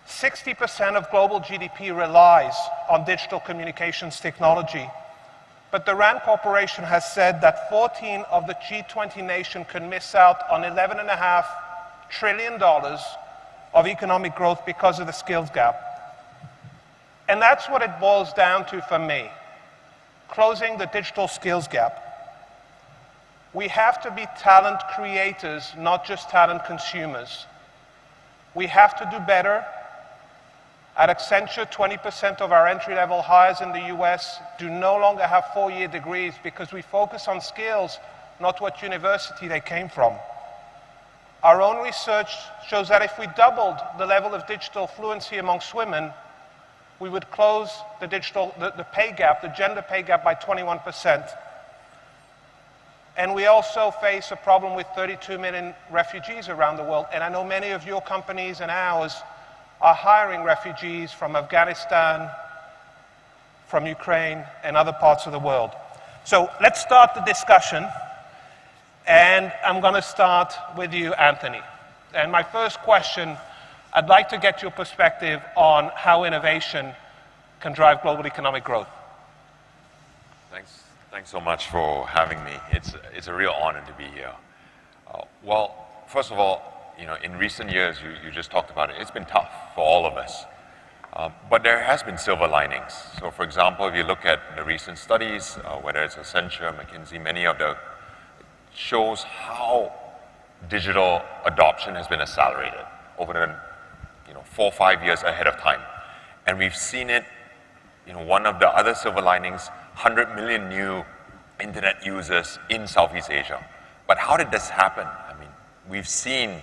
60% of global GDP relies on digital communications technology. But the RAND Corporation has said that 14 of the G20 nations could miss out on $11.5 trillion of economic growth because of the skills gap. And that's what it boils down to for me, closing the digital skills gap. We have to be talent creators, not just talent consumers. We have to do better. At Accenture, 20% of our entry-level hires in the US do no longer have 4-year degrees because we focus on skills, not what university they came from. Our own research shows that if we doubled the level of digital fluency amongst women, we would close the pay gap, the gender pay gap, by 21%. And we also face a problem with 32 million refugees around the world. And I know many of your companies and ours are hiring refugees from Afghanistan, from Ukraine, and other parts of the world. So let's start the discussion. And I'm going to start with you, Anthony. And my first question, I'd like to get your perspective on how innovation can drive global economic growth. Thanks so much for having me. It's a real honor to be here. Well, first of all, you know, in recent years, you just talked about it, it's been tough for all of us. But there has been silver linings. So for example, if you look at the recent studies, whether it's Accenture, McKinsey, many of the shows how digital adoption has been accelerated over the 4 or 5 years ahead of time. And we've seen it, one of the other silver linings, 100 million new internet users in Southeast Asia. But how did this happen? I mean, we've seen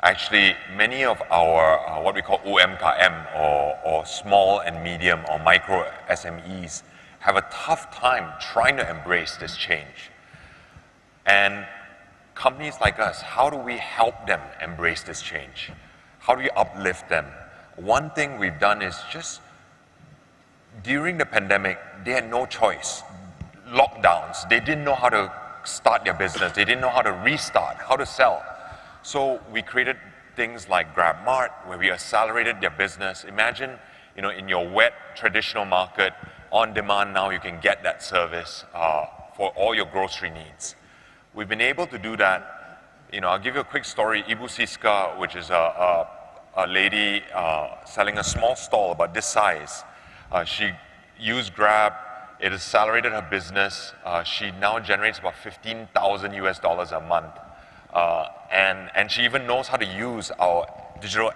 actually many of our what we call UMKM or small and medium or micro SMEs have a tough time trying to embrace this change. And companies like us, how do we help them embrace this change? How do we uplift them? One thing we've done is just during the pandemic, they had no choice. Lockdowns, they didn't know how to start their business. They didn't know how to restart, how to sell. So we created things like GrabMart, where we accelerated their business. Imagine, in your wet traditional market, on demand now you can get that service for all your grocery needs. We've been able to do that. I'll give you a quick story. Ibu Siska, which is a lady selling a small stall about this size. She used Grab. It accelerated her business. She now generates about $15,000 a month. And she even knows how to use our digital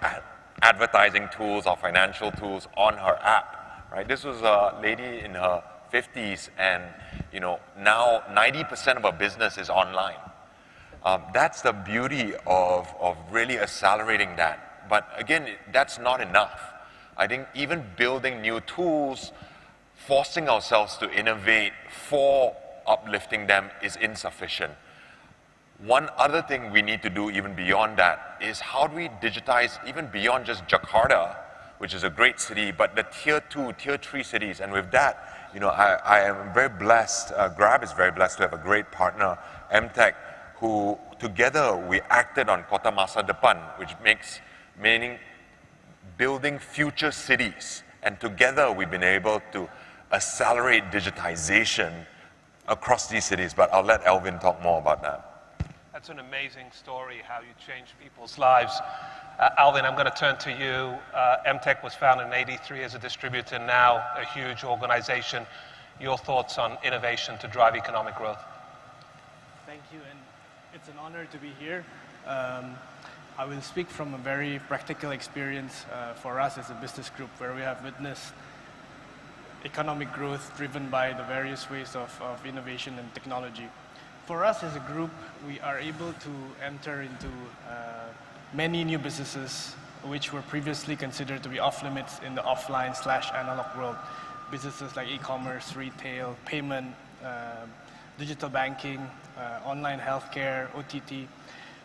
advertising tools, our financial tools on her app. Right? This was a lady in her 50s, and now 90% of her business is online. That's the beauty of really accelerating that. But again, that's not enough. I think even building new tools, forcing ourselves to innovate for uplifting them is insufficient. One other thing we need to do even beyond that is how do we digitize even beyond just Jakarta, which is a great city, but the tier 2, tier 3 cities. And with that, I am very blessed, Grab is very blessed to have a great partner, MTech, who together we acted on Kota Masa Depan, which meaning building future cities. And together we've been able to accelerate digitization across these cities. But I'll let Alvin talk more about that. That's an amazing story, how you change people's lives. Alvin, I'm going to turn to you. MTech was founded in '83 as a distributor, now a huge organization. Your thoughts on innovation to drive economic growth? Thank you, and it's an honor to be here. I will speak from a very practical experience for us as a business group, where we have witnessed economic growth driven by the various ways of innovation and technology. For us as a group, we are able to enter into many new businesses which were previously considered to be off limits in the offline/analog world. Businesses like e-commerce, retail, payment, digital banking, online healthcare, OTT,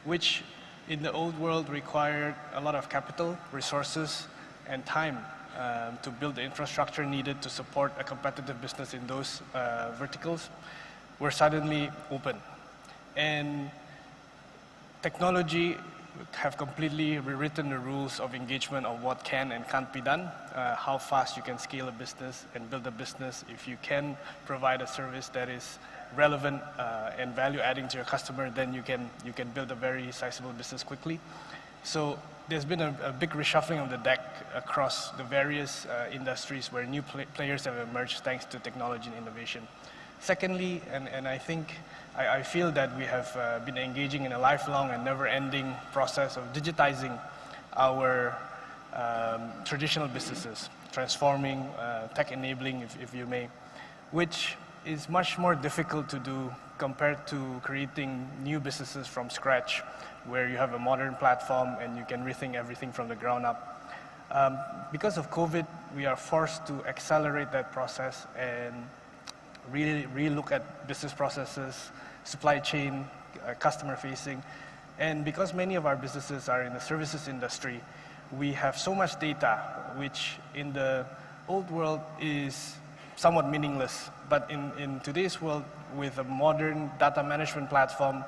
which in the old world required a lot of capital, resources, and time to build the infrastructure needed to support a competitive business in those verticals, were suddenly open. And technology have completely rewritten the rules of engagement of what can and can't be done, how fast you can scale a business and build a business. If you can provide a service that is relevant and value adding to your customer, then you can build a very sizable business quickly. So there's been a big reshuffling of the deck across the various industries where new players have emerged thanks to technology and innovation. Secondly, and I think, I feel that we have been engaging in a lifelong and never-ending process of digitizing our traditional businesses, transforming, tech-enabling, if you may, which is much more difficult to do compared to creating new businesses from scratch, where you have a modern platform and you can rethink everything from the ground up. Because of COVID, we are forced to accelerate that process and really relook at business processes, supply chain, customer-facing. And because many of our businesses are in the services industry, we have so much data, which in the old world is somewhat meaningless. But in today's world, with a modern data management platform,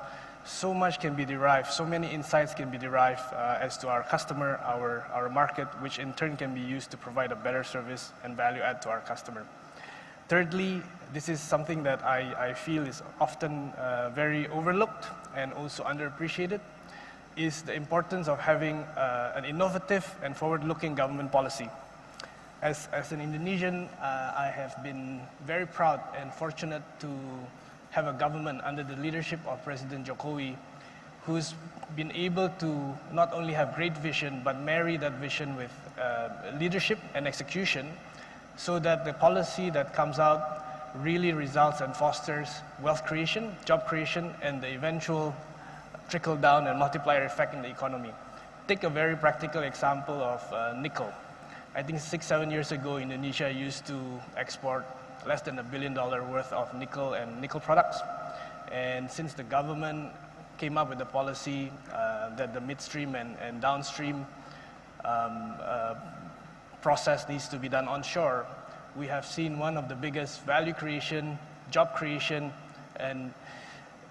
so much can be derived, so many insights can be derived as to our customer, our market, which in turn can be used to provide a better service and value add to our customer. Thirdly, this is something that I feel is often very overlooked and also underappreciated, is the importance of having an innovative and forward-looking government policy. As an Indonesian, I have been very proud and fortunate to have a government under the leadership of President Jokowi, who's been able to not only have great vision, but marry that vision with leadership and execution, so that the policy that comes out really results and fosters wealth creation, job creation, and the eventual trickle down and multiplier effect in the economy. Take a very practical example of nickel. I think 6-7 years ago, Indonesia used to export less than $1 billion worth of nickel and nickel products. And since the government came up with the policy that the midstream and downstream process needs to be done onshore, we have seen one of the biggest value creation, job creation, and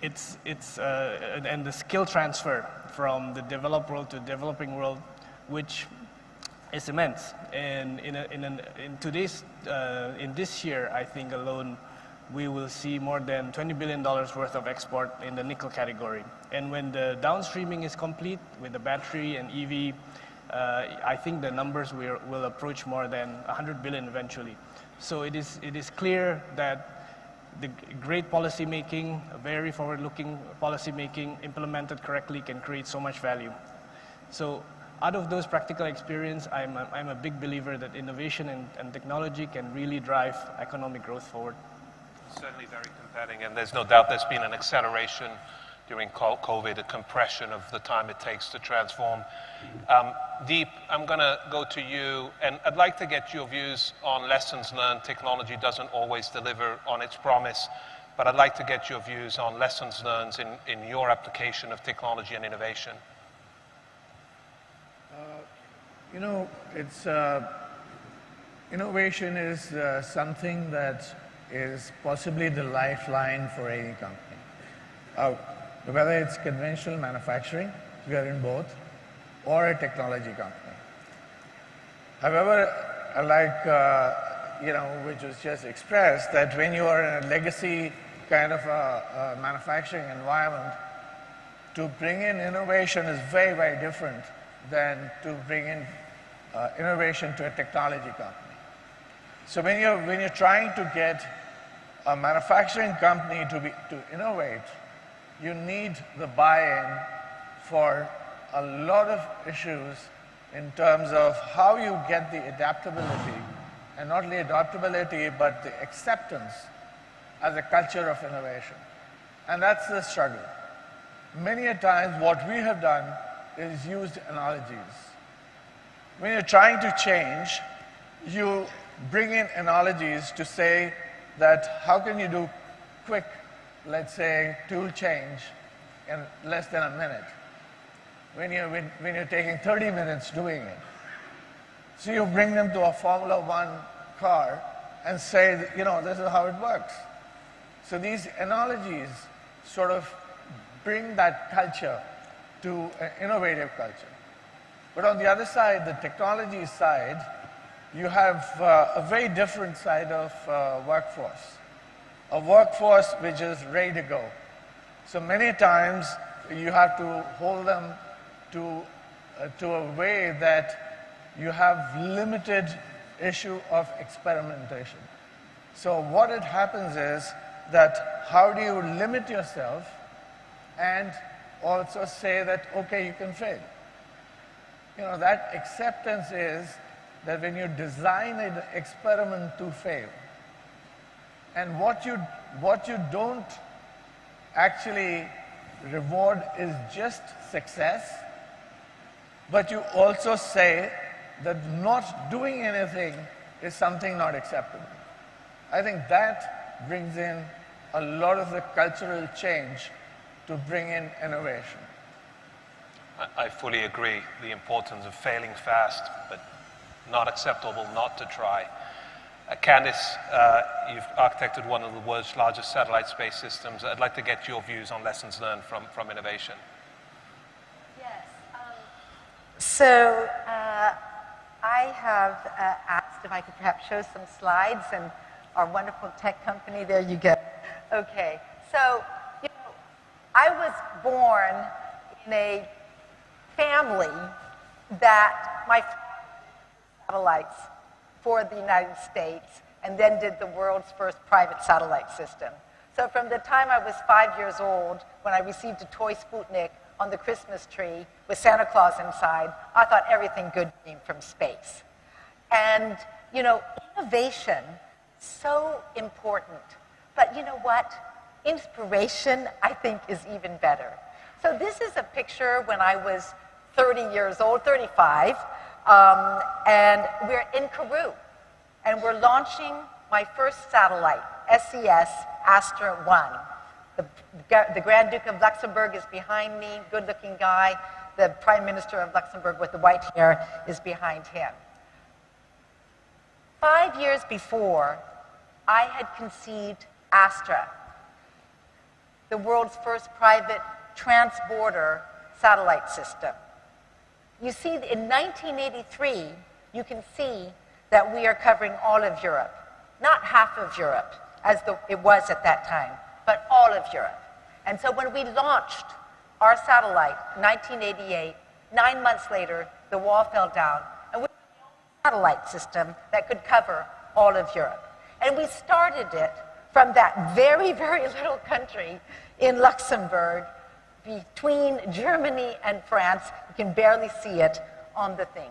and the skill transfer from the developed world to the developing world, which is immense. And in this year, I think alone, we will see more than $20 billion worth of export in the nickel category. And when the downstreaming is complete with the battery and EV, I think the numbers will approach more than 100 billion eventually. So it is clear that the great policy making, very forward-looking policy making, implemented correctly, can create so much value. So out of those practical experience, I'm a big believer that innovation and technology can really drive economic growth forward. Certainly very compelling, and there's no doubt there's been an acceleration during COVID, a compression of the time it takes to transform. Deep, I'm going to go to you, and I'd like to get your views on lessons learned. Technology doesn't always deliver on its promise, but I'd like to get your views on lessons learned in your application of technology and innovation. You know, innovation is something that is possibly the lifeline for any company. Whether it's conventional manufacturing, we are in both, or a technology company. However, like, which was just expressed, that when you are in a legacy kind of a manufacturing environment, to bring in innovation is very, very different than to bring in innovation to a technology company. So when you're trying to get a manufacturing company to innovate, you need the buy-in for a lot of issues in terms of how you get the adaptability, and not only adaptability, but the acceptance as a culture of innovation. And that's the struggle. Many a times what we have done is used analogies. When you're trying to change, you bring in analogies to say that how can you do quick, let's say, tool change in less than a minute when you're taking 30 minutes doing it. So you bring them to a Formula One car and say, this is how it works. So these analogies sort of bring that culture to an innovative culture. But on the other side, the technology side, you have a very different side of workforce. A workforce which is ready to go. So many times you have to hold them to to a way that you have limited issue of experimentation. So what it happens is that how do you limit yourself and also say that, okay, you can fail. You know, that acceptance is that when you design an experiment to fail, and what you don't actually reward is just success, but you also say that not doing anything is something not acceptable. I think that brings in a lot of the cultural change to bring in innovation. I fully agree the importance of failing fast, but not acceptable not to try. Candice, you've architected one of the world's largest satellite space systems. I'd like to get your views on lessons learned from innovation. Yes. So I have asked if I could perhaps show some slides, and our wonderful tech company, there you go. Okay. So, you know, I was born in a family that my satellites for the United States, and then did the world's first private satellite system. So from the time I was 5 years old, when I received a toy Sputnik on the Christmas tree with Santa Claus inside, I thought everything good came from space. And, you know, innovation, so important. But you know what? Inspiration, I think, is even better. So this is a picture when I was 30 years old, 35, and we're in Kourou, and we're launching my first satellite, SES Astra 1. The Grand Duke of Luxembourg is behind me, good-looking guy. The Prime Minister of Luxembourg with the white hair is behind him. 5 years before, I had conceived Astra, the world's first private transborder satellite system. You see, in 1983, you can see that we are covering all of Europe. Not half of Europe, as it was at that time, but all of Europe. And so when we launched our satellite in 1988, 9 months later, the wall fell down, and we had a satellite system that could cover all of Europe. And we started it from that very, very little country in Luxembourg, between Germany and France. You can barely see it on the thing.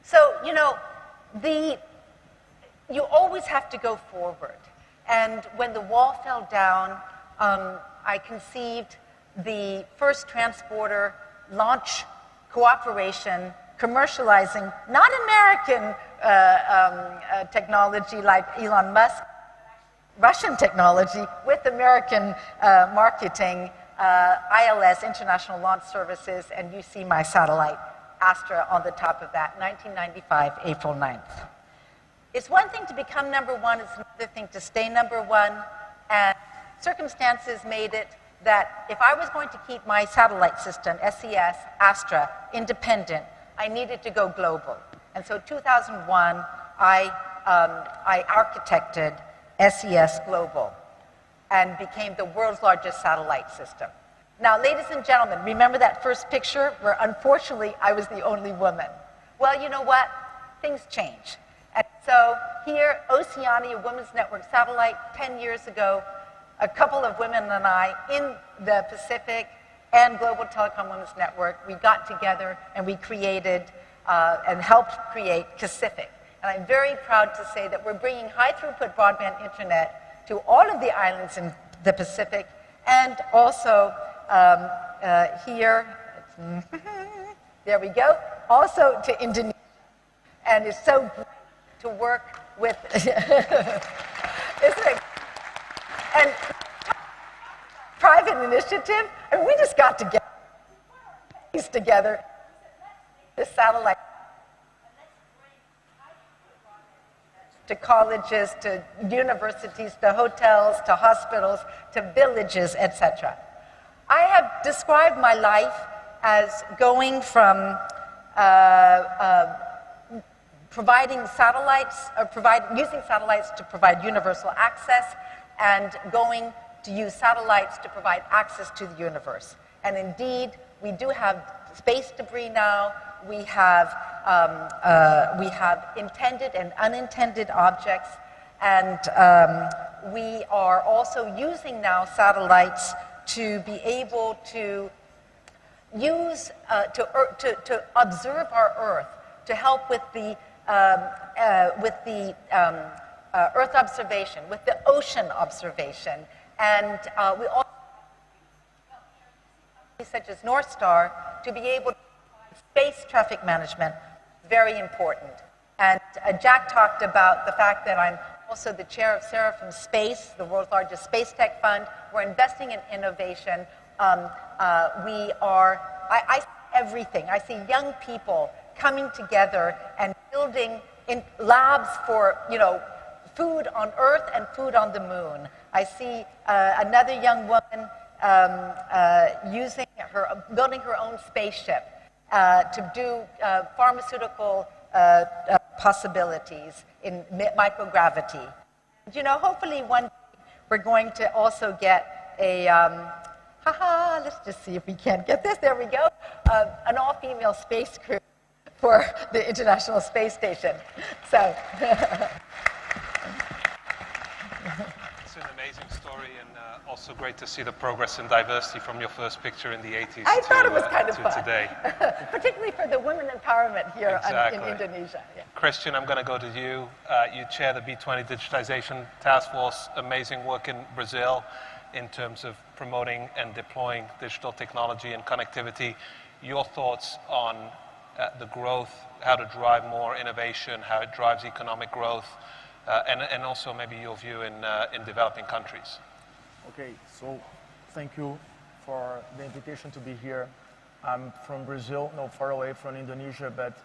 So, you know, you always have to go forward. And when the wall fell down, I conceived the first transporter launch cooperation, commercializing not American technology like Elon Musk, Russian technology with American marketing, ILS, International Launch Services, and you see my satellite, Astra, on the top of that, 1995, April 9th. It's one thing to become number one, it's another thing to stay number one, and circumstances made it that if I was going to keep my satellite system, SES, Astra, independent, I needed to go global. And so 2001, I architected SES Global and became the world's largest satellite system. Now, ladies and gentlemen, remember that first picture where unfortunately I was the only woman? Well, you know what? Things change. And so here, Oceania Women's Network Satellite, 10 years ago, a couple of women and I in the Pacific and Global Telecom Women's Network, we got together and we created and helped create Pacific. And I'm very proud to say that we're bringing high-throughput broadband internet to all of the islands in the Pacific, and also here, there we go, also to Indonesia. And it's so great to work with, isn't it? And private initiative, and we just got together, this satellite, to colleges, to universities, to hotels, to hospitals, to villages, etc. I have described my life as going from providing satellites, or using satellites to provide universal access, and going to use satellites to provide access to the universe. And indeed, we do have space debris now. we have intended and unintended objects, and we are also using now satellites to be able to use, to observe our Earth, to help with the Earth observation, with the ocean observation. And we also such as North Star to be able to provide space traffic management, very important. And Jack talked about the fact that I'm also the chair of Seraphim Space, the world's largest space tech fund. We're investing in innovation. I see everything. I see young people coming together and building in labs for, food on Earth and food on the moon. I see another young woman building her own spaceship to do pharmaceutical possibilities in microgravity. Hopefully one day we're going to also get a, let's just see if we can get this, there we go, an all-female space crew for the International Space Station. So. It's an amazing story, and also great to see the progress in diversity from your first picture in the 80s I thought it was kind of to fun. today. Particularly for the women empowerment here in Indonesia. Yeah. Christian, I'm going to go to you. You chair the B20 Digitization Task Force. Amazing work in Brazil in terms of promoting and deploying digital technology and connectivity. Your thoughts on the growth, how to drive more innovation, how it drives economic growth, and also maybe your view in developing countries. Okay, so thank you for the invitation to be here. I'm from Brazil, not far away from Indonesia, but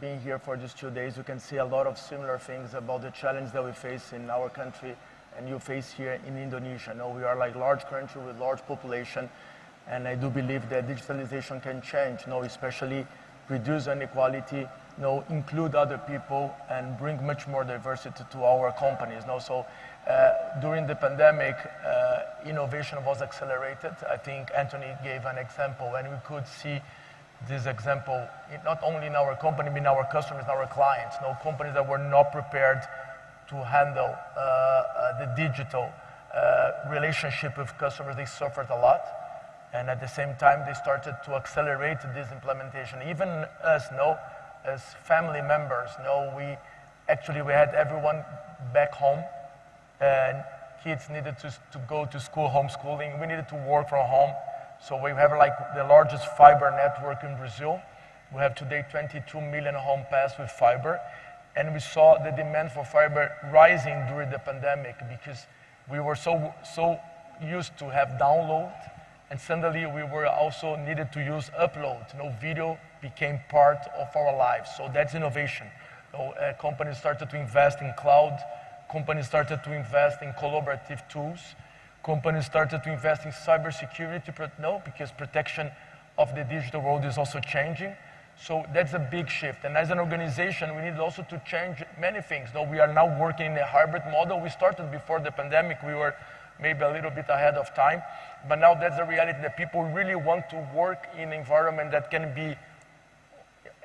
being here for these 2 days, you can see a lot of similar things about the challenge that we face in our country and you face here in Indonesia. We are like large country with large population, and I do believe that digitalization can change, especially reduce inequality, include other people, and bring much more diversity to our companies. So during the pandemic, innovation was accelerated. I think Anthony gave an example, and we could see this example not only in our company, but in our customers, our clients. Companies that were not prepared to handle the digital relationship with customers, they suffered a lot. And at the same time, they started to accelerate this implementation. Even us, as family members, we had everyone back home, and kids needed to go to school, homeschooling. We needed to work from home. So we have like the largest fiber network in Brazil. We have today 22 million home passed with fiber. And we saw the demand for fiber rising during the pandemic because we were so used to have download, and suddenly we were also needed to use upload. Video became part of our lives. So that's innovation. Companies started to invest in cloud. Companies started to invest in collaborative tools. Companies started to invest in cybersecurity, because protection of the digital world is also changing. So that's a big shift. And as an organization, we need also to change many things. We are now working in a hybrid model. We started before the pandemic. We were maybe a little bit ahead of time. But now that's a reality that people really want to work in an environment that can be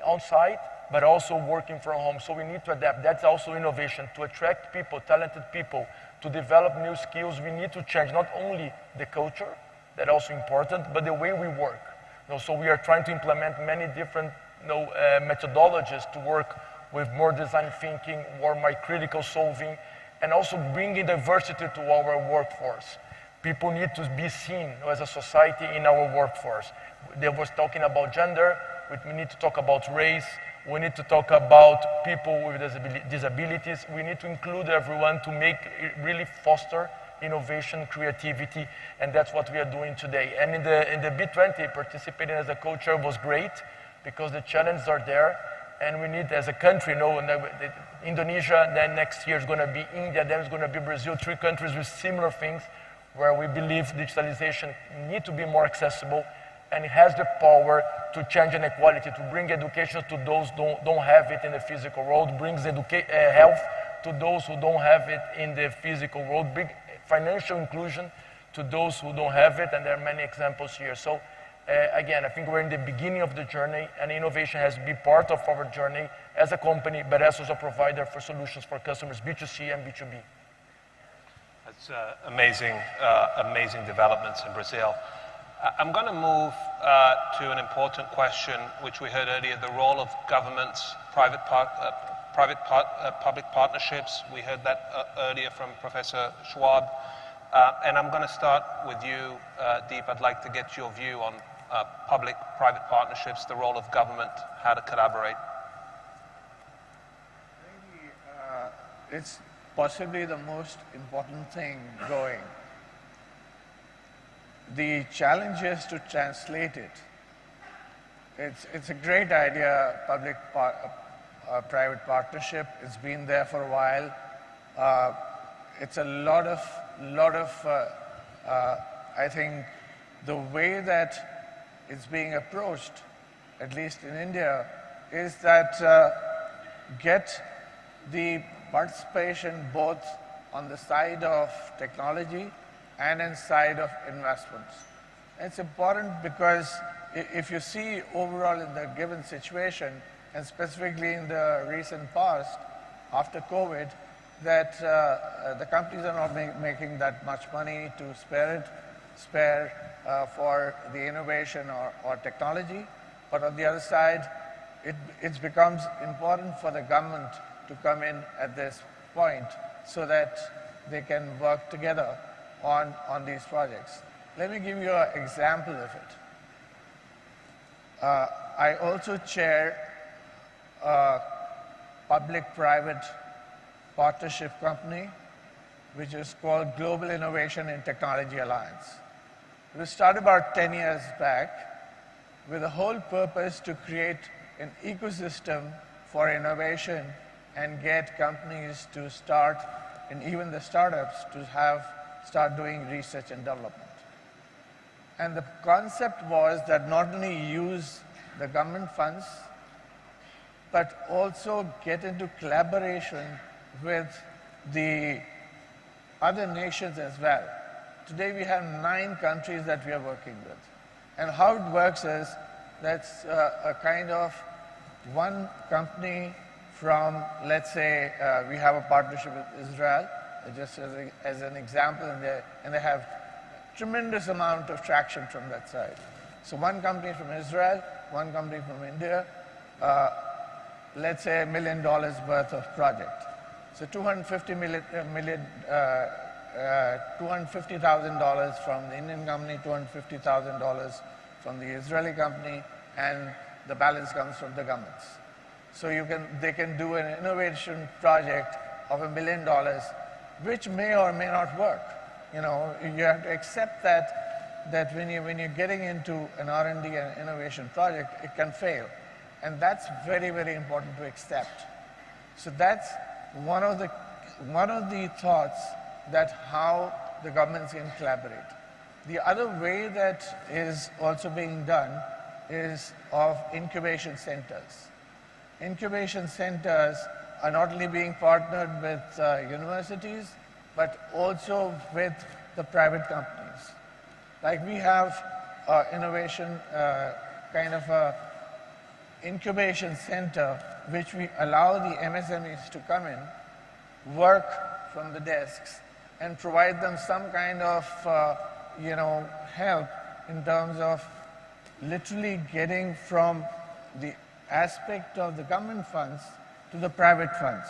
on-site, but also working from home. So we need to adapt. That's also innovation, to attract people, talented people, to develop new skills. We need to change not only the culture, that's also important, but the way we work. So we are trying to implement many different methodologies to work with more design thinking, more critical solving, and also bringing diversity to our workforce. People need to be seen as a society in our workforce. They was talking about gender. We need to talk about race. We need to talk about people with disabilities. We need to include everyone to really foster innovation, creativity, and that's what we are doing today. And in the B20, participating as a co-chair was great because the challenges are there, and we need, as a country, Indonesia, then next year is going to be India, then it's going to be Brazil, 3 countries with similar things where we believe digitalization need to be more accessible, and it has the power to change inequality, to bring education to those who don't have it in the physical world, brings health to those who don't have it in the physical world, bring financial inclusion to those who don't have it, and there are many examples here. So Again, I think we're in the beginning of the journey, and innovation has to be part of our journey as a company, but as a provider for solutions for customers, B2C and B2B. That's amazing, amazing developments in Brazil. I'm going to move to an important question, which we heard earlier, the role of governments, public partnerships. We heard that earlier from Professor Schwab. And I'm going to start with you, Deep. I'd like to get your view on public-private partnerships, the role of government, how to collaborate. It's possibly the most important thing going. The challenge is to translate it. It's a great idea, public-private partnership. It's been there for a while. It's a lot of I think the way that it's being approached, at least in India, is that get the participation both on the side of technology and in side of investments. It's important because if you see overall in the given situation, and specifically in the recent past, after COVID, that the companies are not making that much money to spare for the innovation or technology. But on the other side, it becomes important for the government to come in at this point so that they can work together on these projects. Let me give you an example of it. I also chair a public-private partnership company, which is called Global Innovation and Technology Alliance. It was started about 10 years back with the whole purpose to create an ecosystem for innovation and get companies to start, and even the startups to start doing research and development. And the concept was that not only use the government funds, but also get into collaboration with the other nations as well. Today we have 9 countries that we are working with. And how it works is that's a kind of one company from, let's say, we have a partnership with Israel, just as an example, and they have tremendous amount of traction from that side. So one company from Israel, one company from India, let's say $1 million worth of project. So $250,000 from the Indian company, $250,000 from the Israeli company, and the balance comes from the governments. So they can do an innovation project of $1 million, which may or may not work. You know, you have to accept that when you're getting into an R&D and innovation project, it can fail. And that's very, very important to accept. So that's one of the thoughts that how the governments can collaborate. The other way that is also being done is of incubation centers. Incubation centers are not only being partnered with universities, but also with the private companies. Like we have innovation kind of a incubation center, which we allow the MSMEs to come in, work from the desks, and provide them some kind of help in terms of literally getting from the aspect of the government funds to the private funds.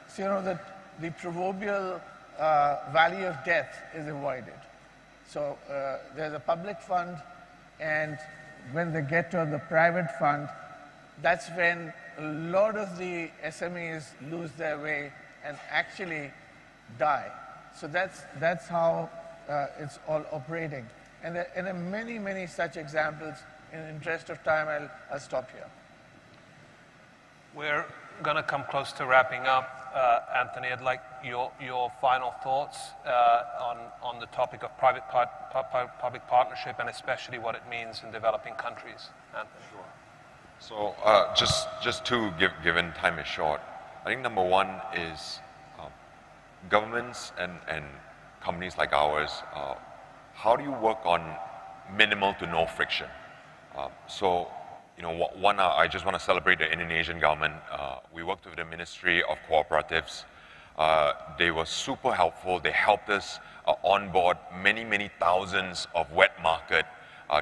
So you know that the proverbial valley of death is avoided. So there's a public fund, and when they get to the private fund, that's when a lot of the SMEs lose their way and actually die. So that's how it's all operating. And there are many, many such examples. In the interest of time, I'll stop here. We're going to come close to wrapping up. Anthony, I'd like your final thoughts on the topic of public partnership, and especially what it means in developing countries. Anthony. So just two, given time is short, I think number one is governments and companies like ours, how do you work on minimal to no friction? So, you know, one, I just want to celebrate the Indonesian government. We worked with the Ministry of Cooperatives. They were super helpful. They helped us onboard many thousands of wet market,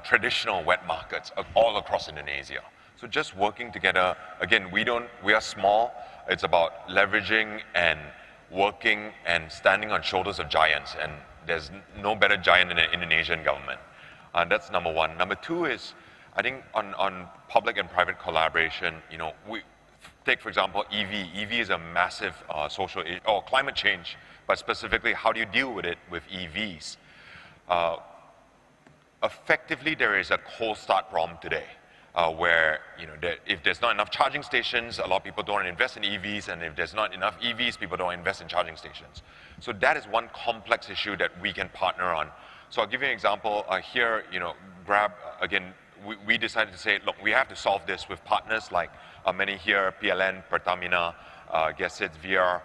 traditional wet markets all across Indonesia. So just working together, again, we are small. It's about leveraging and working and standing on shoulders of giants. And there's no better giant than the Indonesian government. That's number one. Number two is, I think on public and private collaboration, you know, we take, for example, EV. EV is a massive social issue, or climate change, but specifically, how do you deal with it with EVs? Effectively, there is a cold start problem today, where, you know, if there's not enough charging stations, a lot of people don't invest in EVs, and if there's not enough EVs, people don't invest in charging stations. So that is one complex issue that we can partner on. So I'll give you an example here. You know, Grab again. We decided to say, look, we have to solve this with partners like many here, PLN, Pertamina, Gesit, VR.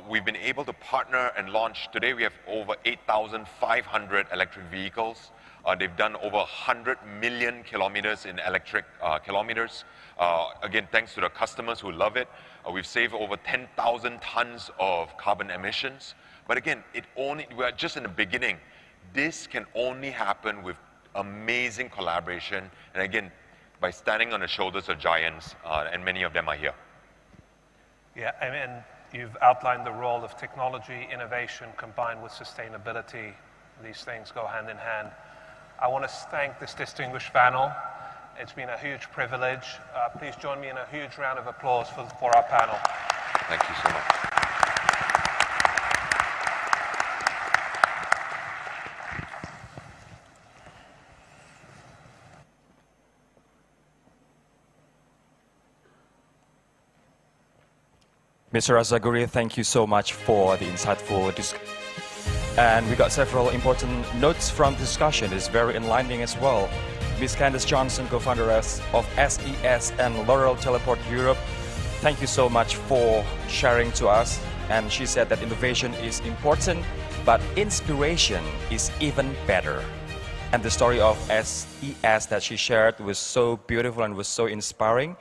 We've been able to partner and launch. Today we have over 8,500 electric vehicles. They've done over 100 million kilometers in electric kilometers. Again, thanks to the customers who love it. We've saved over 10,000 tons of carbon emissions. But again, we're just in the beginning. This can only happen with amazing collaboration, and again, by standing on the shoulders of giants, and many of them are here. Yeah, I mean, you've outlined the role of technology, innovation, combined with sustainability. These things go hand in hand. I want to thank this distinguished panel. It's been a huge privilege. Please join me in a huge round of applause for our panel. Thank you so much. Mr. Azaguri, thank you so much for the insightful discussion. And we got several important notes from the discussion. It's very enlightening as well. Ms. Candace Johnson, co-founder of SES and Laurel Teleport Europe, thank you so much for sharing to us. And she said that innovation is important, but inspiration is even better. And the story of SES that she shared was so beautiful and was so inspiring.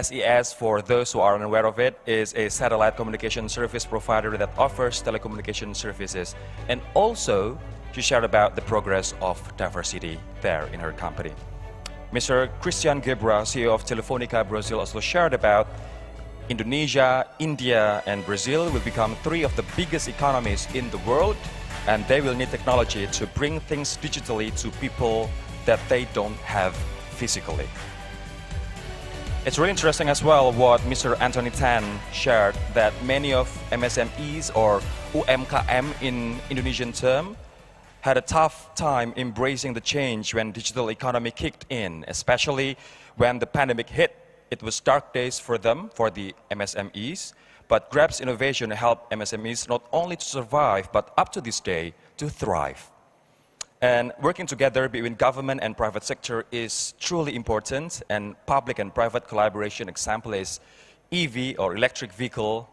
SES, for those who are unaware of it, is a satellite communication service provider that offers telecommunication services. And also, she shared about the progress of diversity there in her company. Mr. Christian Gebra, CEO of Telefonica Brazil, also shared about Indonesia, India, and Brazil will become three of the biggest economies in the world, and they will need technology to bring things digitally to people that they don't have physically. It's really interesting as well what Mr. Anthony Tan shared, that many of MSMEs or UMKM in Indonesian term had a tough time embracing the change when digital economy kicked in, especially when the pandemic hit. It was dark days for them, for the MSMEs, but Grab's innovation helped MSMEs not only to survive, but up to this day, to thrive. And working together between government and private sector is truly important, and public and private collaboration example is EV or electric vehicle,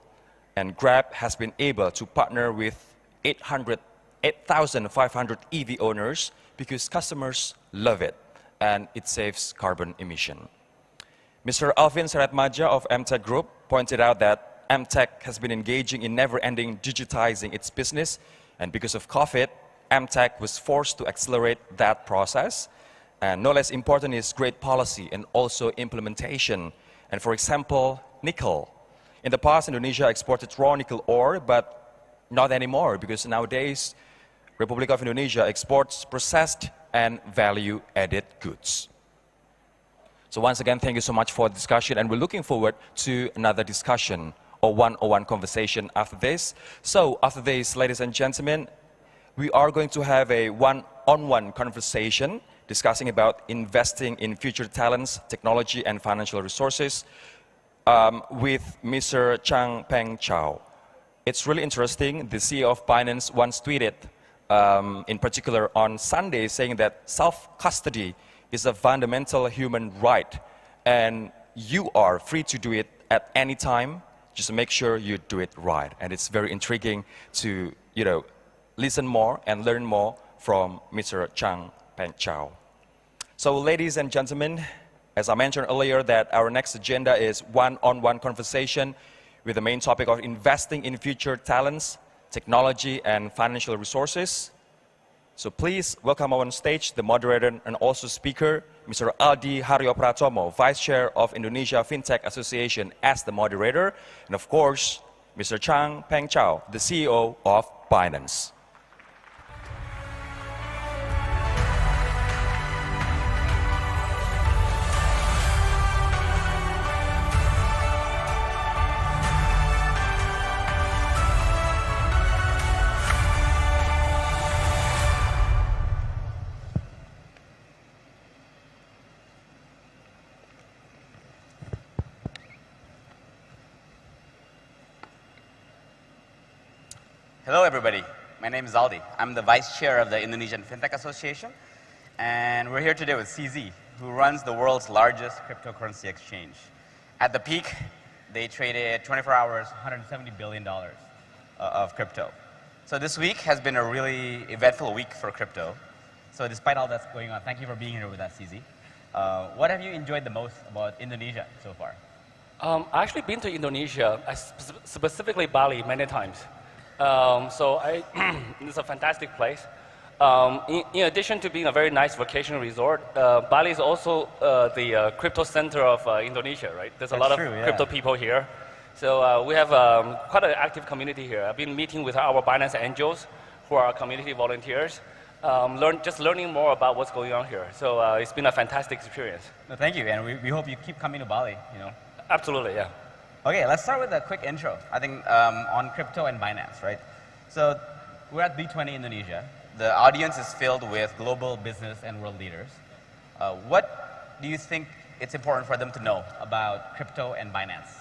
and Grab has been able to partner with 8,500 EV owners because customers love it and it saves carbon emission. Mr. Alvin Seratmaja of MTech Group pointed out that MTech has been engaging in never-ending digitizing its business, and because of COVID, MTech was forced to accelerate that process. And no less important is great policy and also implementation. And for example, nickel. In the past, Indonesia exported raw nickel ore, but not anymore, because nowadays, Republic of Indonesia exports processed and value-added goods. So once again, thank you so much for the discussion, and we're looking forward to another discussion or one-on-one conversation after this. So after this, ladies and gentlemen, we are going to have a one-on-one conversation discussing about investing in future talents, technology, and financial resources with Mr. Chang Peng Chow. It's really interesting. The CEO of Binance once tweeted, in particular on Sunday, saying that self-custody is a fundamental human right, and you are free to do it at any time. Just make sure you do it right. And it's very intriguing to, listen more and learn more from Mr. Chang Peng Chow. So ladies and gentlemen, as I mentioned earlier, that our next agenda is one-on-one conversation with the main topic of investing in future talents, technology, and financial resources. So please welcome on stage the moderator and also speaker, Mr. Aldi Haryo Pratomo, Vice Chair of Indonesia FinTech Association as the moderator, and of course, Mr. Chang Peng Chao, the CEO of Binance. Hello, everybody. My name is Aldi. I'm the Vice Chair of the Indonesian FinTech Association, and we're here today with CZ, who runs the world's largest cryptocurrency exchange. At the peak, they traded 24 hours, $170 billion of crypto. So this week has been a really eventful week for crypto. So despite all that's going on, thank you for being here with us, CZ. What have you enjoyed the most about Indonesia so far? I've actually been to Indonesia, specifically Bali, many times. It's a fantastic place. In addition to being a very nice vacation resort, Bali is also the crypto center of Indonesia, right? There's a lot of crypto people here. So we have quite an active community here. I've been meeting with our Binance Angels, who are community volunteers, just learning more about what's going on here. So it's been a fantastic experience. No, thank you, and we hope you keep coming to Bali, you know. Absolutely, yeah. Okay, let's start with a quick intro, I think, on crypto and Binance, right? So we're at B20 Indonesia. The audience is filled with global business and world leaders. What do you think it's important for them to know about crypto and Binance?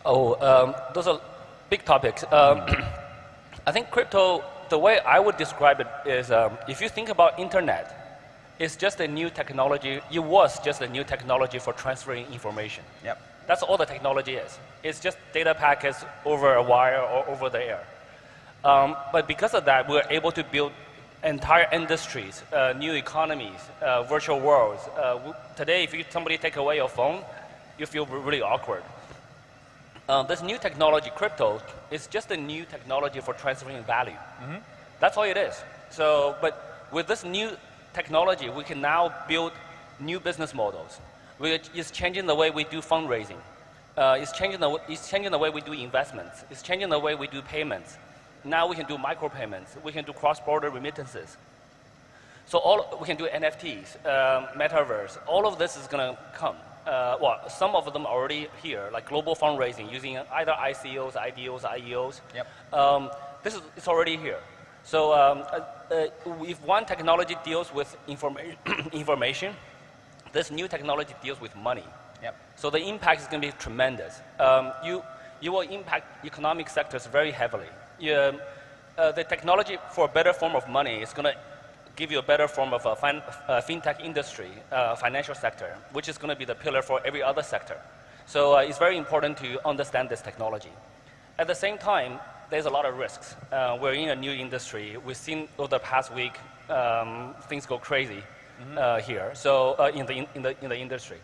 Those are big topics. I think crypto, the way I would describe it is, if you think about internet, it's just a new technology. It was just a new technology for transferring information. Yep. That's all the technology is. It's just data packets over a wire or over the air. But because of that, we're able to build entire industries, new economies, virtual worlds. Today, if somebody take away your phone, you feel really awkward. This new technology, crypto, is just a new technology for transferring value. Mm-hmm. That's all it is. So, but with this new technology, we can now build new business models. It's changing the way we do fundraising. It's changing the way we do investments. It's changing the way we do payments. Now we can do micropayments. We can do cross-border remittances. So we can do NFTs, metaverse. All of this is going to come. Some of them are already here, like global fundraising using either ICOs, IDOs, IEOs. Yep. It's already here. So if one technology deals with information, this new technology deals with money. Yep. So the impact is going to be tremendous. You will impact economic sectors very heavily. The technology for a better form of money is going to give you a better form of a fintech industry, financial sector, which is going to be the pillar for every other sector. So it's very important to understand this technology. At the same time, there's a lot of risks. We're in a new industry. We've seen over the past week things go crazy. Here, so in the industry,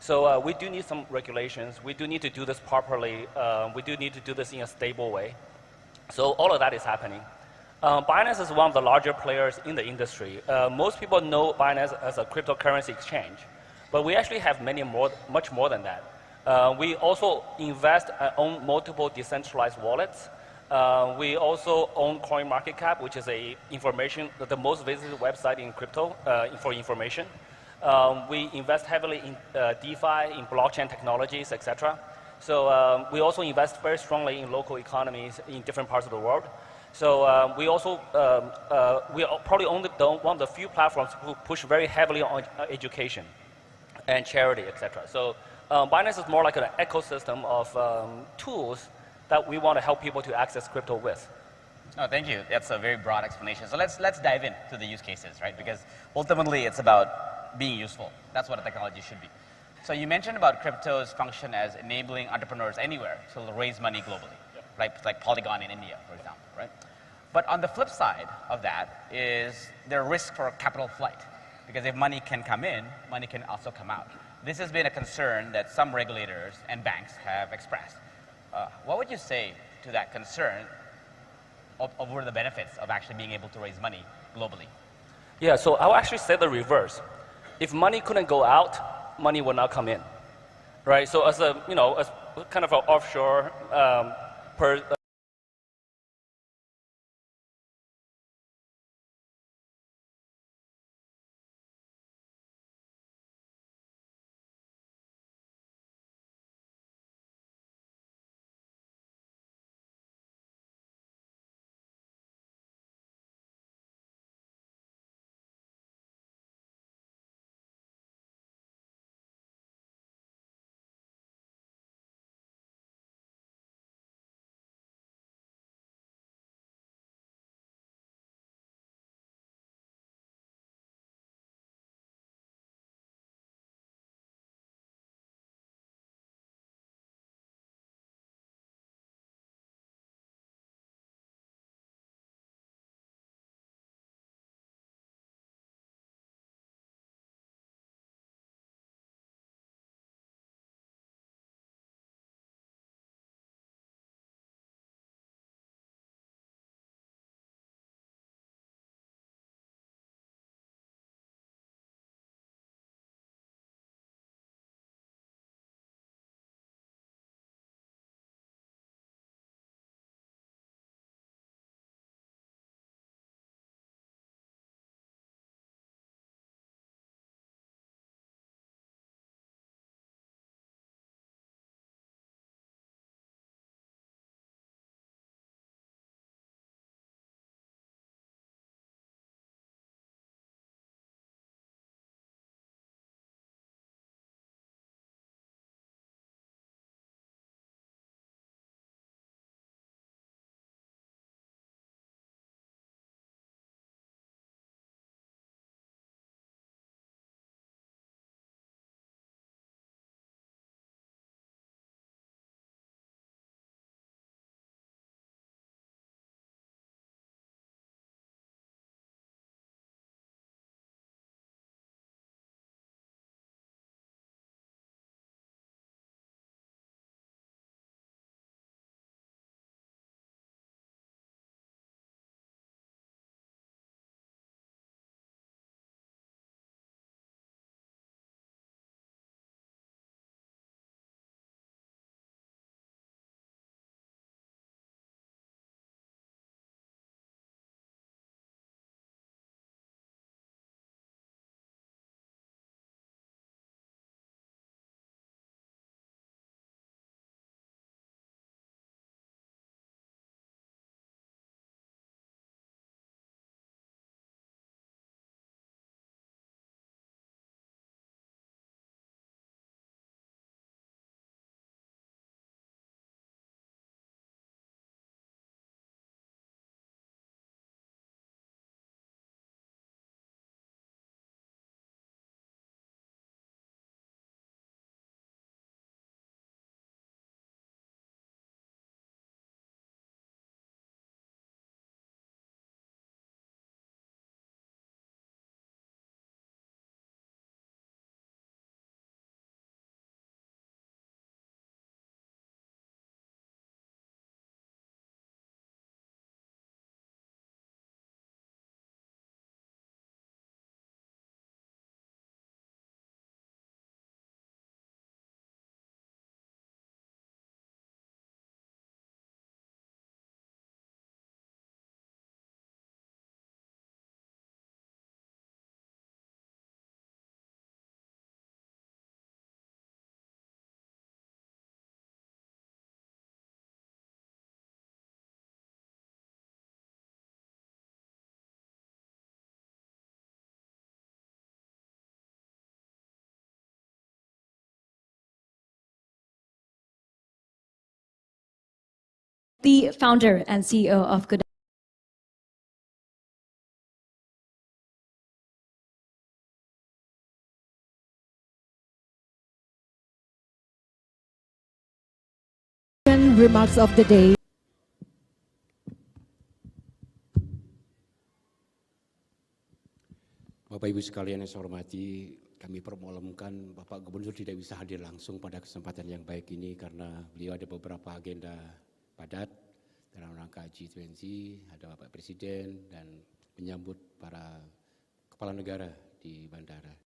so we do need some regulations. We do need to do this properly. We do need to do this in a stable way. So all of that is happening. Binance is one of the larger players in the industry. Most people know Binance as a cryptocurrency exchange, but we actually have much more than that. We also invest and own multiple decentralized wallets. We also own CoinMarketCap, which is the most visited website in crypto for information. We invest heavily in DeFi, in blockchain technologies, etc. So we also invest very strongly in local economies in different parts of the world. So we also we are probably one of the few platforms who push very heavily on education and charity, etc. So Binance is more like an ecosystem of tools that we want to help people to access crypto with. Oh, thank you. That's a very broad explanation. So let's dive into the use cases, right? Because ultimately it's about being useful. That's what a technology should be. So you mentioned about crypto's function as enabling entrepreneurs anywhere to raise money globally, right? Like Polygon in India, for example, right? But on the flip side of that is there are risks for capital flight. Because if money can come in, money can also come out. This has been a concern that some regulators and banks have expressed. What would you say to that concern over the benefits of actually being able to raise money globally? Yeah, so I'll actually say the reverse. If money couldn't go out, money would not come in, right? So as a, as kind of an offshore the founder and CEO of Good remarks of the day. Bapak Ibu sekalian yang saya hormati, kami permohonkan Bapak Gubernur tidak bisa hadir langsung pada kesempatan yang baik ini karena beliau ada beberapa agenda padat dalam rangka G20, ada Bapak Presiden dan menyambut para kepala negara di bandara.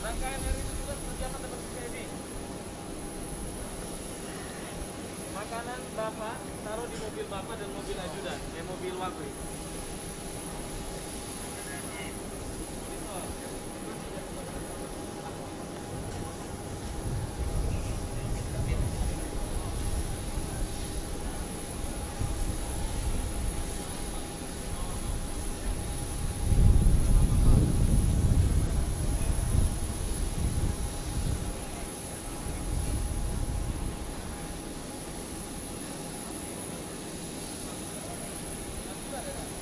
Rangkaian hari ini juga kerjakan seperti ini. Makanan Bapak taruh di mobil Bapak dan mobil ajudan, mobil wakil. Ada.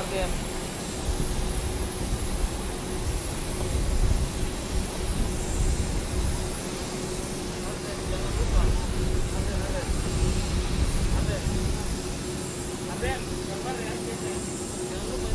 Arden. Jangan lupa. Arden, gambar ya. Jangan lupa.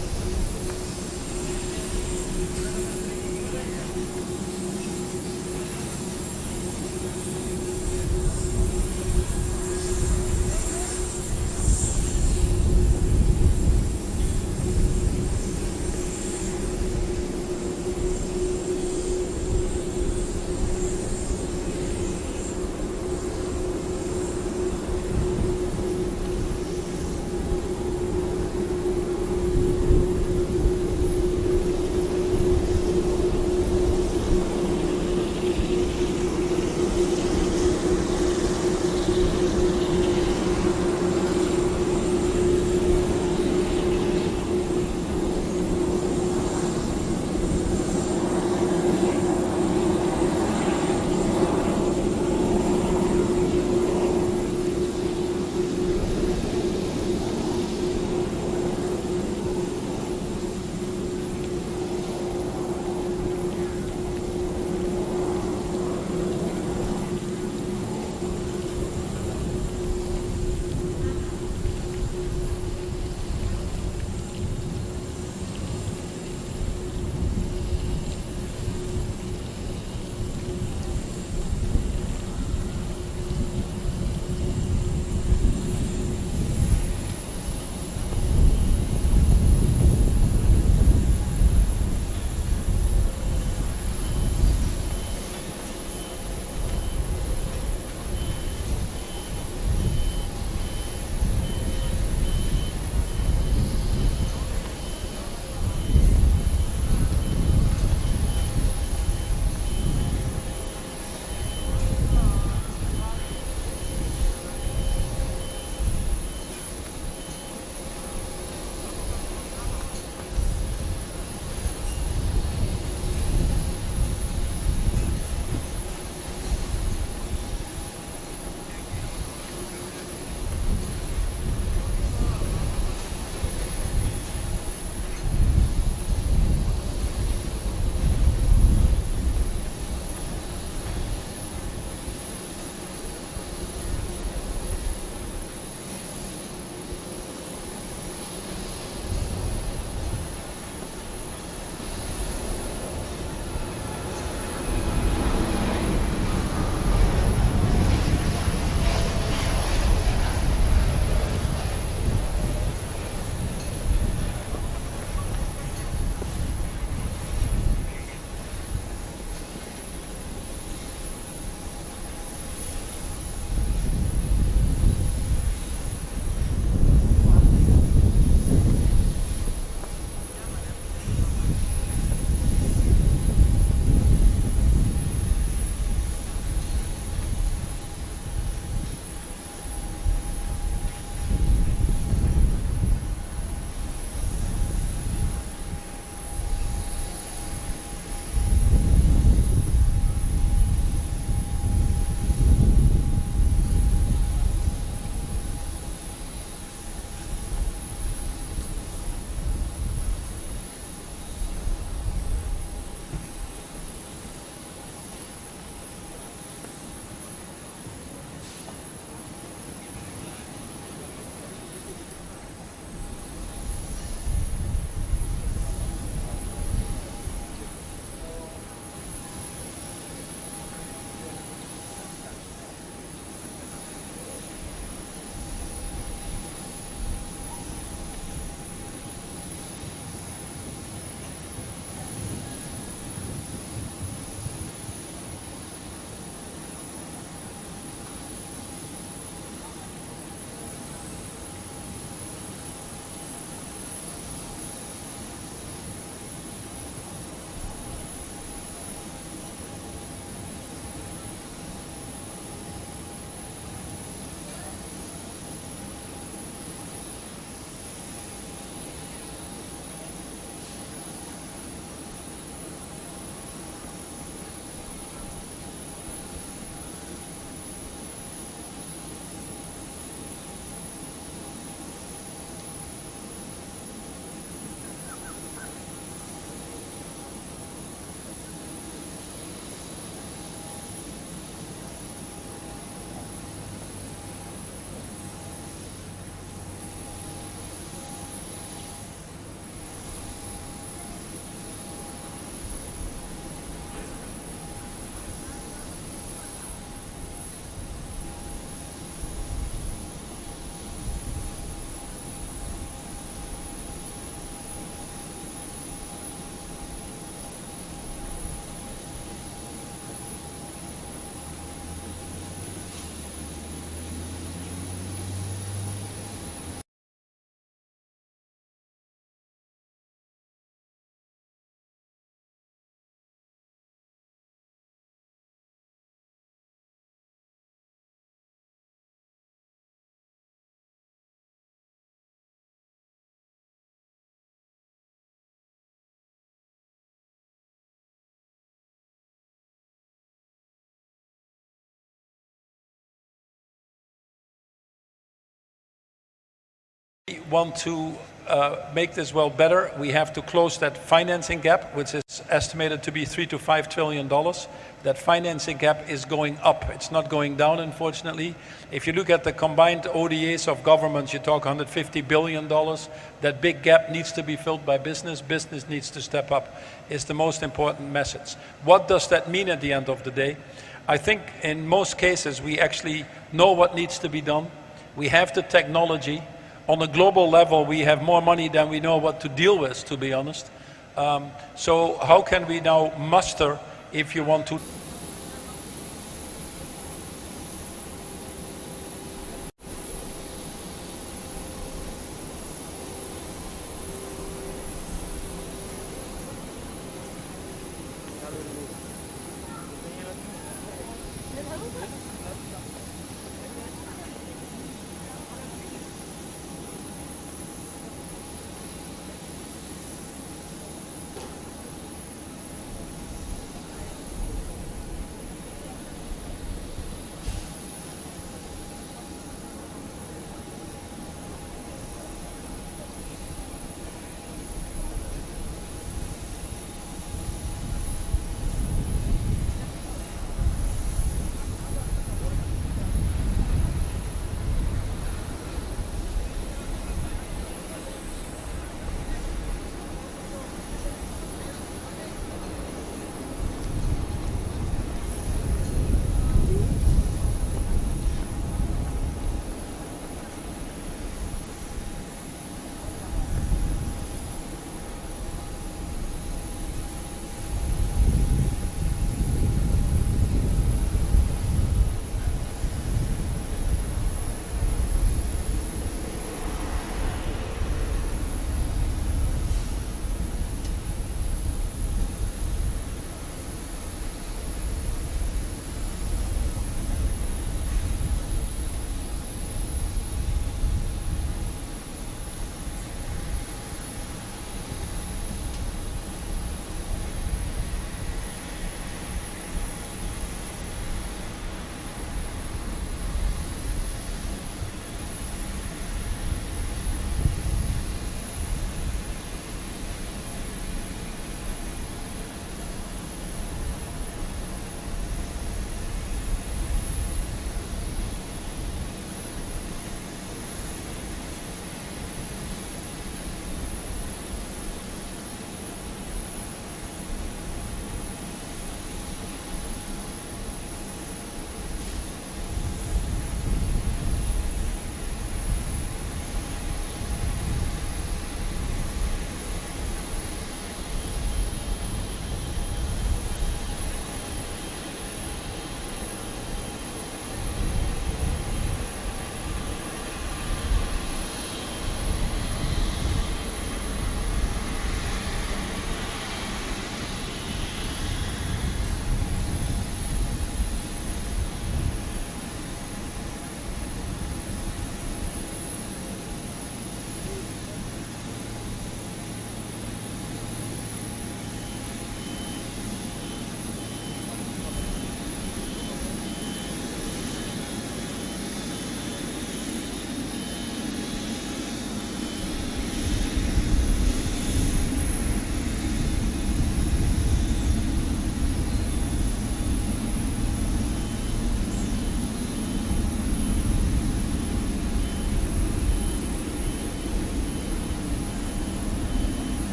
we want to make this world better, we have to close that financing gap, which is estimated to be $3 to $5 trillion. That financing gap is going up. It's not going down, unfortunately. If you look at the combined ODAs of governments, you talk $150 billion. That big gap needs to be filled by business. Business needs to step up. It's the most important message. What does that mean at the end of the day? I think in most cases, we actually know what needs to be done. We have the technology. On a global level, we have more money than we know what to deal with, to be honest. So how can we now muster, if you want to...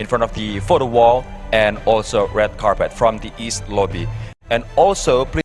In front of the photo wall, and also red carpet from the east lobby. And also please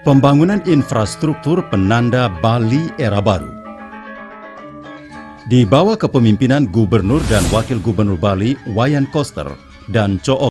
Pembangunan infrastruktur penanda Bali era baru. Di bawah kepemimpinan Gubernur dan Wakil Gubernur Bali, Wayan Koster dan Co.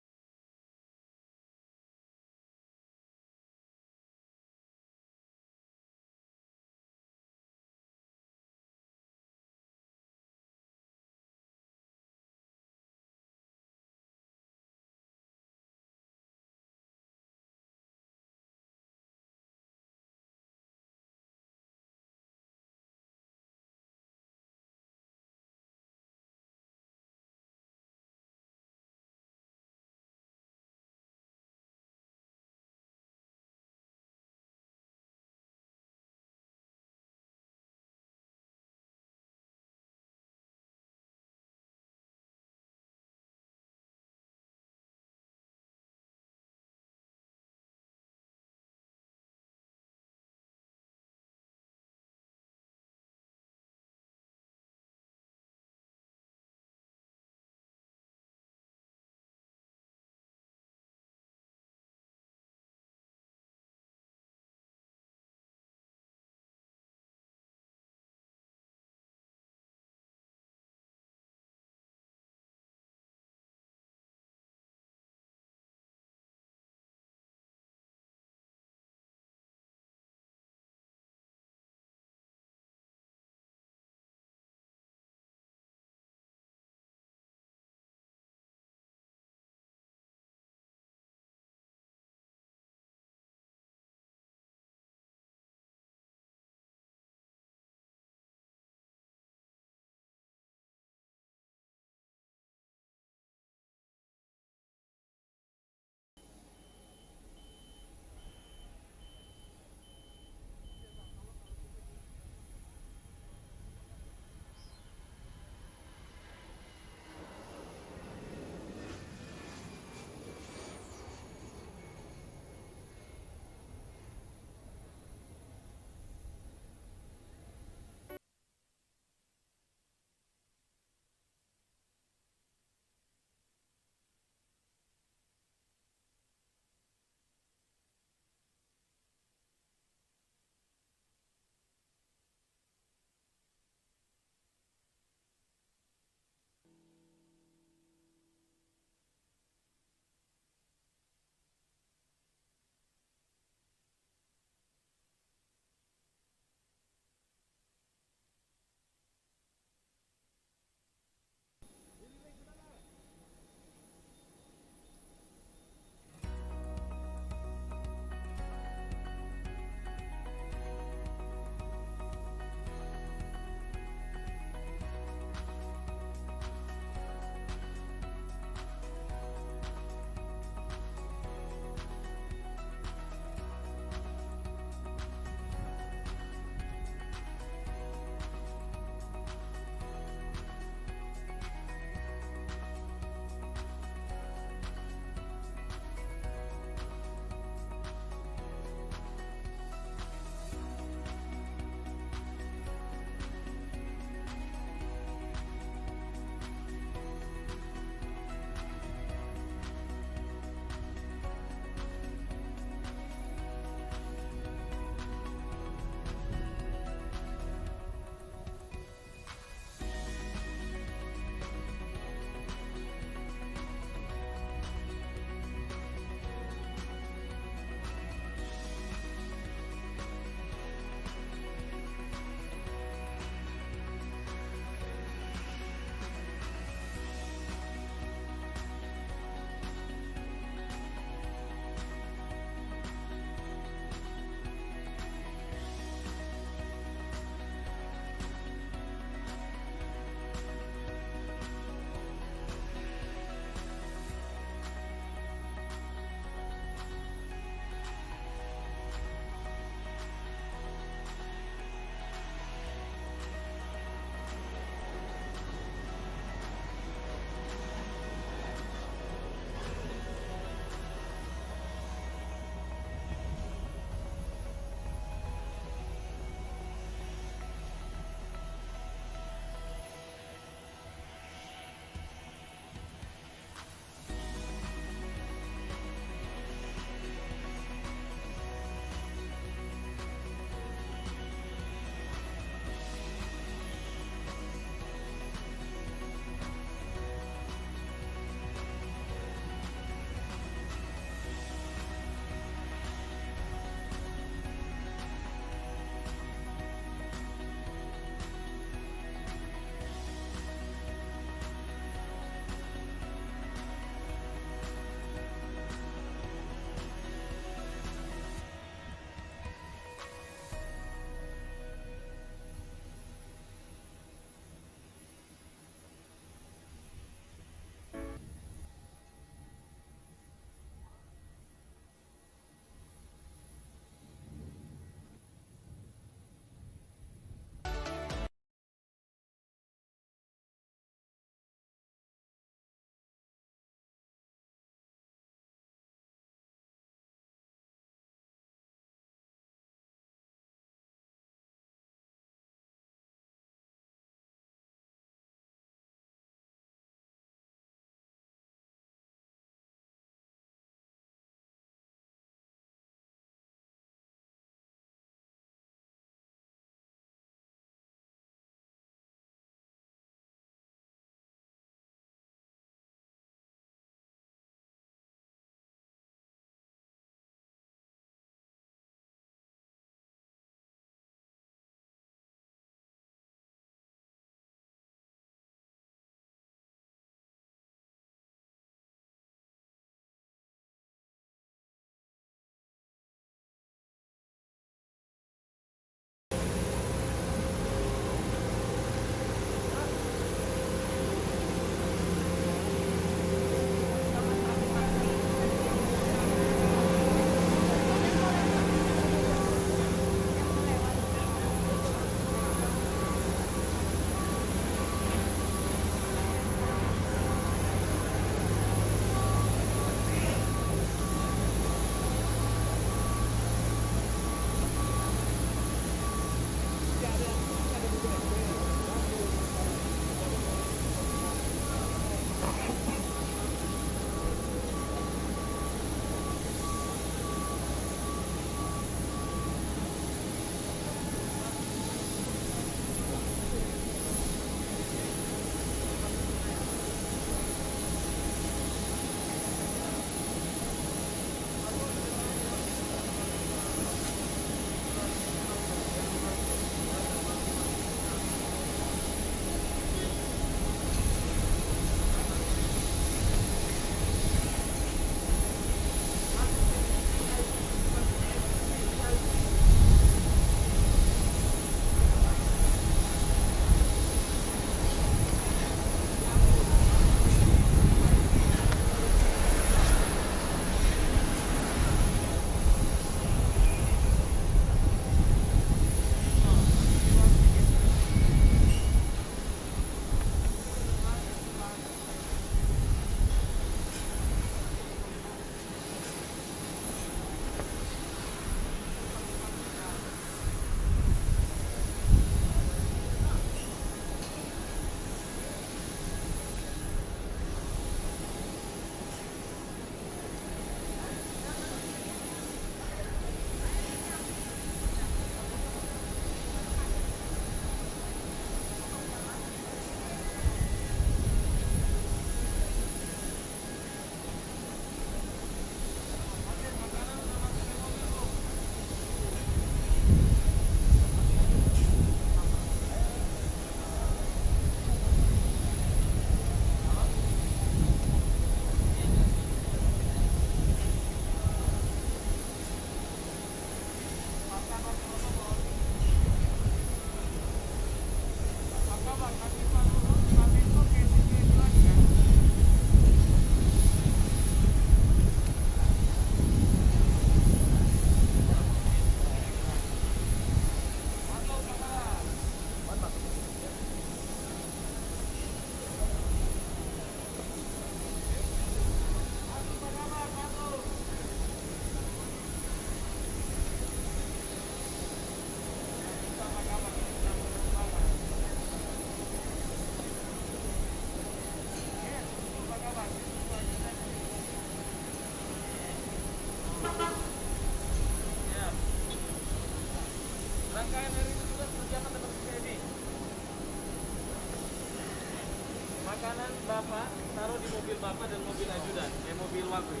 Makanan Bapak taruh di mobil Bapak dan mobil ajudan, mobil wakil.